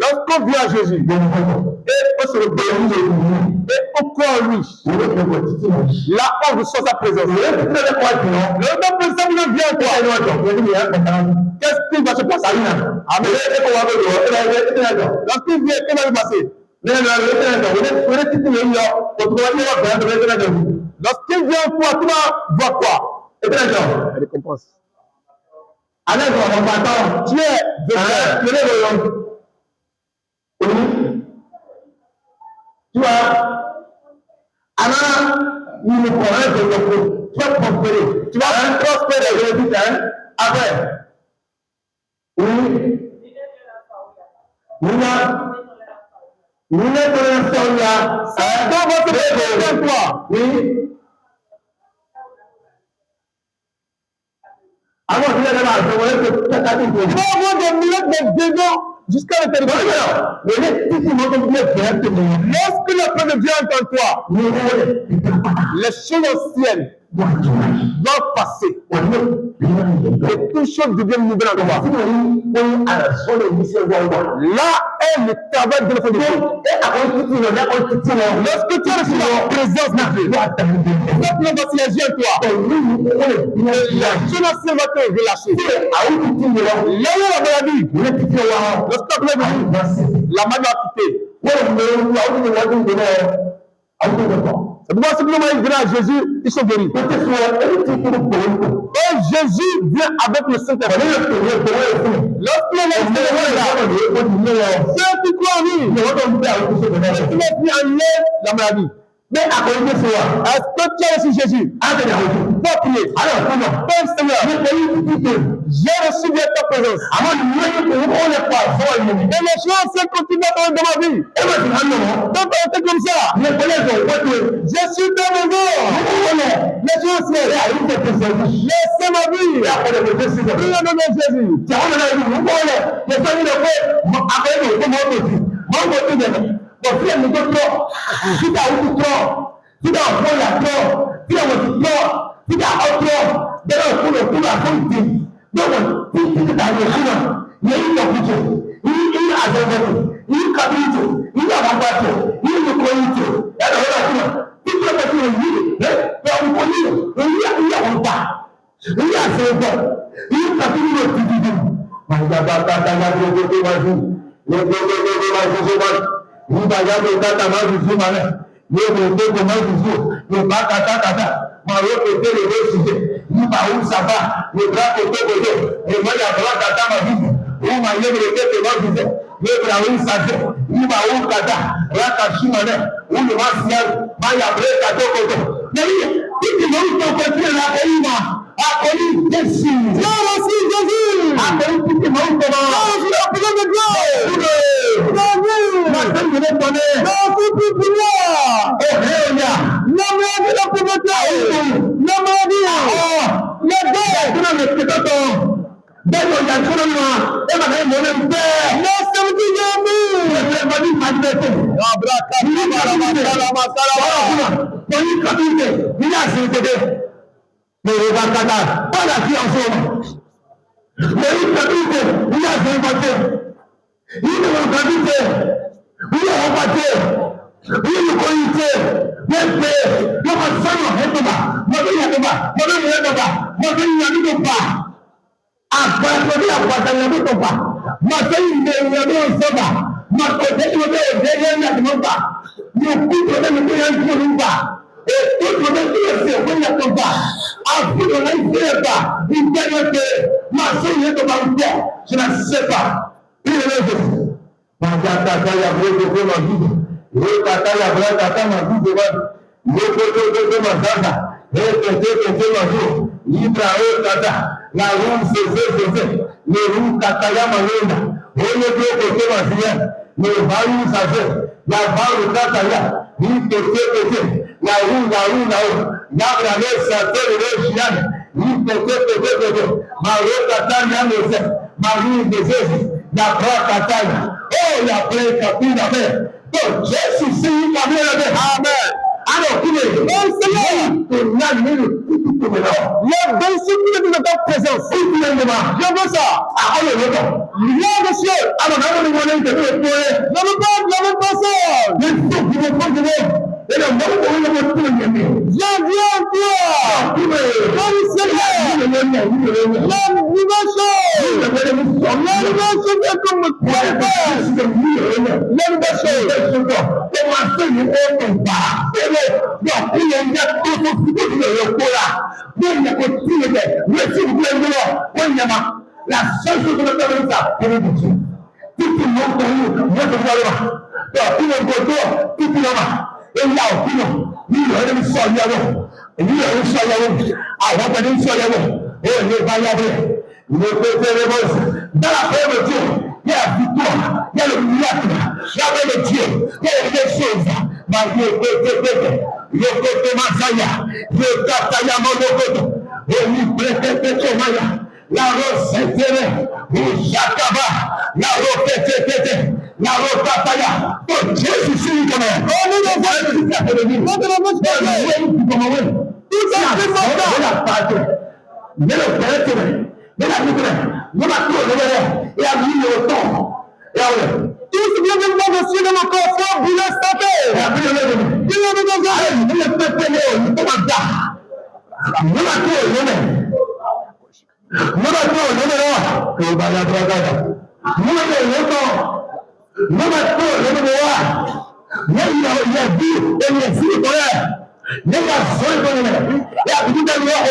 S2: lorsqu'on vient à Jésus, et on se rebelle, et on croit en lui, là on reçoit sa présence. Le présence vient à toi. Qu'est-ce qui va se passer? Lorsqu'il vient, qu'est-ce qui va se passer? Lorsqu'il vient en toi, tu vas voir quoi? La récompense. Tu es tu vois, il ne prend rien de l'autre. Tu vas prospérer. Tu vas prospérer. Après. Oui. Nous sommes là. C'est dans votre toi. Oui. Alors, tu vas avoir des minutes de démons jusqu'à l'éternité. Lorsque la présence de Dieu est en toi, les choses anciennes doivent passer. Et toutes choses deviennent nouvelles en toi. Là est le travail de l'enfant de Dieu. Lorsque tu as reçu la présence de Dieu, cette présence va s'agir en toi. La chose ancienne va te relâcher. Là où la maladie, lorsque tu as venu, la maladie va quitter. C'est pourquoi simplement il vient à Jésus, ils sont guéris. Et Jésus vient avec le Saint-Esprit. Lorsqu'il est là, ceux qui croient en lui, il met en l'air la maladie. Mais à côté de cela, est-ce que tu as reçu Jésus? Va prier. Alors, Père Seigneur, j'ai reçu bien ta présence. Et les choses continuent dans ma vie. Donc, c'est comme ça. Je suis dans mon corps. Les choses laissez ma vie. Prie au nom de Jésus. Bọ̀fí ẹni tó tọ́, títà òkú tọ́, títà ọ̀pọ̀lá tọ́, títà òkú tọ́, títà ọ̀tọ́, bẹ́ẹ̀ òkúrò àfọ́ìtì, lọ́wọ́ tí títà òkúrò, yẹ ìlọ kùtù, ìlú àjọ̀gbọ̀n, ìlú kàbíyìtò, ìlú àbábàtò, ìlú kòyìtò, ẹ̀rọ ọ̀rọ̀ títí ọ̀pọ̀ tí ó yí, ẹ̀ ọ̀pọ̀ nílò, ìlú àwọ̀gbà, ìlú àṣẹ̀gbọ̀, ìlú kàbíyìtò títí nígbà yàtọ̀ kátà máa fi fún wa náà yóò mú gbogbo máa fi fún yóò bá kàtàkàtà máa yóò pè tẹ́lẹ̀ ló sì jẹ nígbà òun sábà yóò bá kò tó kòtò èèmọ̀ yàtọ̀ kàtà máa fi fún òun máa yẹ kò tẹ́lẹ̀ máa fi jẹ yóò bá òun sàjẹ nígbà òun kàtà rákà súnmọ́ náà òun lè máa fi yàrá máa yàtọ̀ kàtó kòtò lẹ́yìn títí lórí tó kọ sí ẹ̀rọ akẹ́yìn máa akọni Jésù. Yọ̀rọ̀ sí Jésù. Akọni títí lórí tó máa. Yọ̀rọ̀ sí ọ̀pọ̀lọpọ̀ gbẹ̀gbẹ̀. Masai ne soba. Makote wote derrière la monta. Nous coupe de nous rien pas. Et tout le monde qui se fait la combat. Après on a fait pas. Une dernière que Masai ne doit pas. Je ne sais pas. Il est là. Magata ya broko ko magudu. Yo tata ya braka magudu ba. Yo ko mazaka. Kete magudu. Libra o tata. La roue se. Le roue tata ya malonda. Oye broko ko mazia. Le varu sa se. La varu tata ya. Ni kete. La roue. Yabra le sa te le shian. Ni kete. Marota tanya le se. Marie de Jésus. La braka tanya. Oh, la plaie capine avec. Donc, Jésus, c'est une manière de Amen. Alors, il est bon, Seigneur. Il y a dans ce de ta présence. Je veux ça. Alors, il y a des cieux. Alors, on va aller le pas ça. Il faut que vous preniez. Et le monde où il va tout le monde. Viens, toi. Comme Seigneur. L'homme du machin. Comme la seule chose que nous avons, c'est le budget. Tout le monde pour nous, notre gouvernement. Tout le monde, tout le monde. Et là, tout le monde, nous avons une soirée. Nous avons une soirée. Avant de nous soirée. Et nous allons nous préférons dans la paix de Dieu. Il y a la victoire, il y a le miracle, il y a le Dieu, il y a des choses. Le côté Masaya, le Kataya Monokoto, et lui prêtait Maya, la rose s'intéresse, le Jakaba, la rose la rose Kataya. Oh Jésus, c'est comme ça. Oh nous avons tout ça, c'est la partie. Mais le père, mais la nouvelle, nous la et à lui le temps. Et à lui. Tout ce qui est dans le ciel de mon corps, faut bouler sa paix. Et à lui le. Il est dans le il est pété, il est comme ça. Nous la tour, nous va la droite. Nous le temps. Nous la tour, mais il a dit, et il est fini pour elle. Il a soin pour elle. Et à tout à l'heure,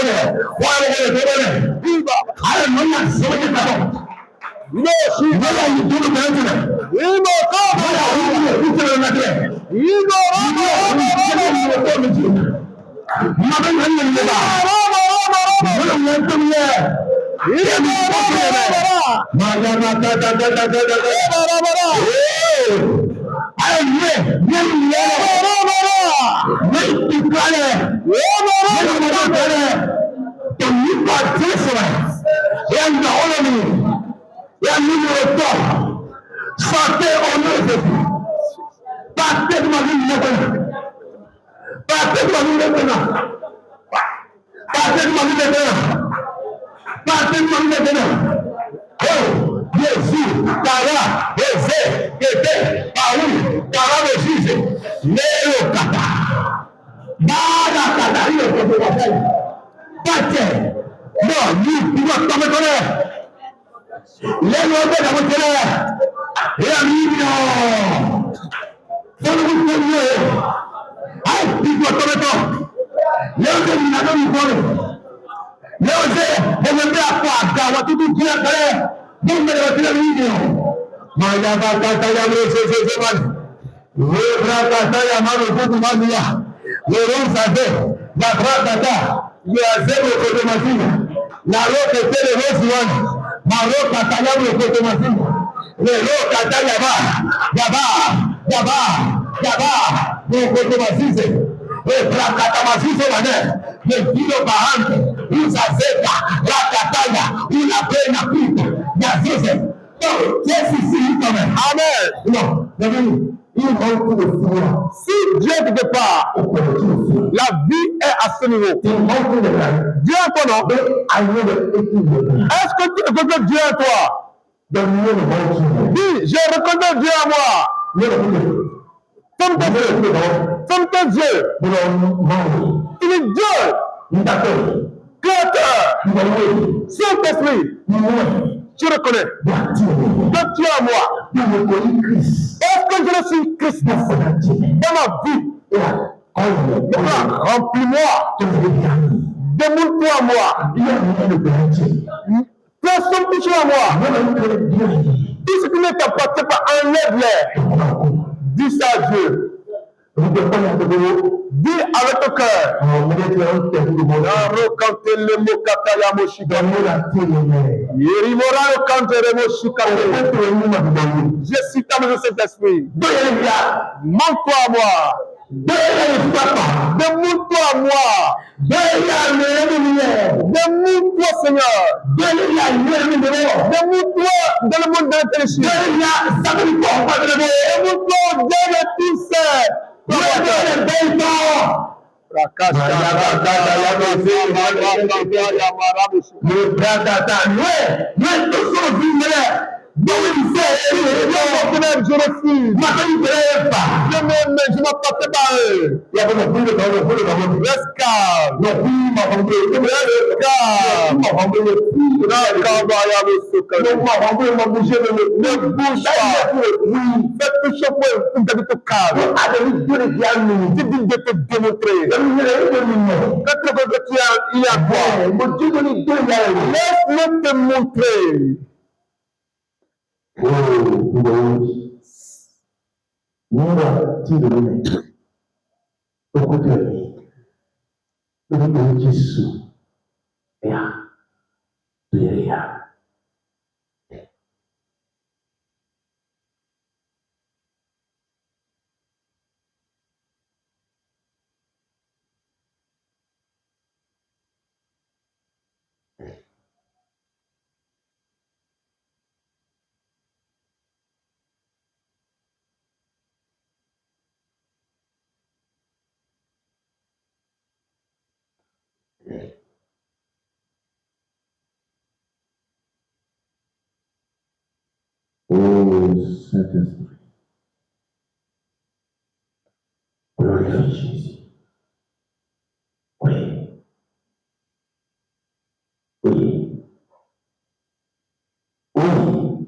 S2: si Dieu ne te part, la vie est à ce niveau. Dieu est toi, non? Est-ce que tu reconnais Dieu à toi? Dis, je reconnais Dieu à moi. Comme ton Dieu. Comme ton Dieu. Il est Dieu. Créateur. Saint-Esprit. Tu reconnais. Donc que tu es en moi?
S1: Je reconnais Christ.
S2: Est-ce que je suis Christ
S1: Dans
S2: ma vie?
S1: Voilà.
S2: Remplis-moi. Démoule-toi à moi. Personne touche à moi. Tout ce qui ne t'appartient pas, enlève-les. Dis ça à Dieu. Dis avec ton cœur. Je suis ta maison Saint-Esprit. Montre-toi à moi. Démoule-toi à moi. Démoule-toi, Seigneur. Démoule-toi dans le monde d'intelligence. Démoule-toi au Dieu de tous ces. Je refuse. Je m'appartiens pas à eux. Reste calme. Ne bouge pas. Fais tout ce pour te calme. Tu dis de te démontrer. Que tu as, il y a quoi? Laisse-le te montrer.
S1: Saint-Esprit, glorifie Jésus. Oui.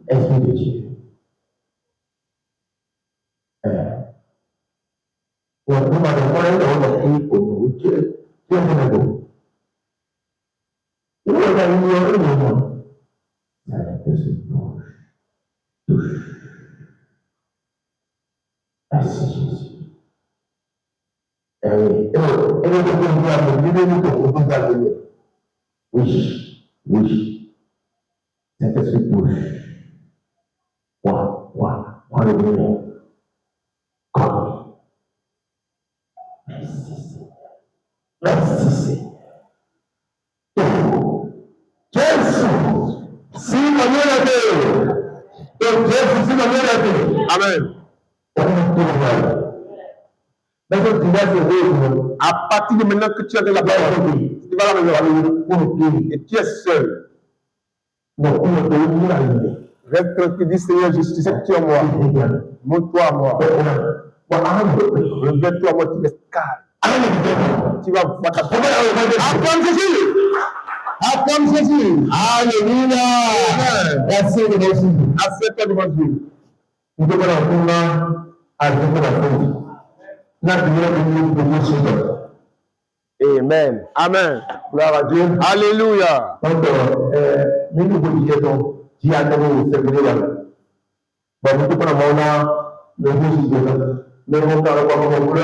S1: Esprit de Dieu. Waktu pada mulai tahun ini pun dia menunggu. Ini ada yang ngomong. Saya tersentuh. Merci Jésus. Oui. Saint-Esprit touche. Prends le numéro. Comme. Merci Seigneur. Jésus. Si ma Amen.
S2: À partir de maintenant que tu as de la parole, tu vas la maison et tu es seul. Reste tranquille, dis Seigneur, je sais que tu es en moi. Montre-toi à moi. Revêt-toi à moi, tu restes calme. Tu vas voir ta parole. Acclame Jésus. Acclame Jésus. Alléluia. Merci de Jésus. Accepte devant Dieu.
S1: Nous devons apprendre à vivre la foi.
S2: Amen. Amen.
S1: Gloire à Dieu.
S2: Alléluia.
S1: Donc, nous nous disons, qui a donné ce que nous avons. Bon, nous devons avoir le Dieu, nous devons avoir le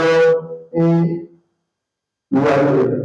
S1: et nous allons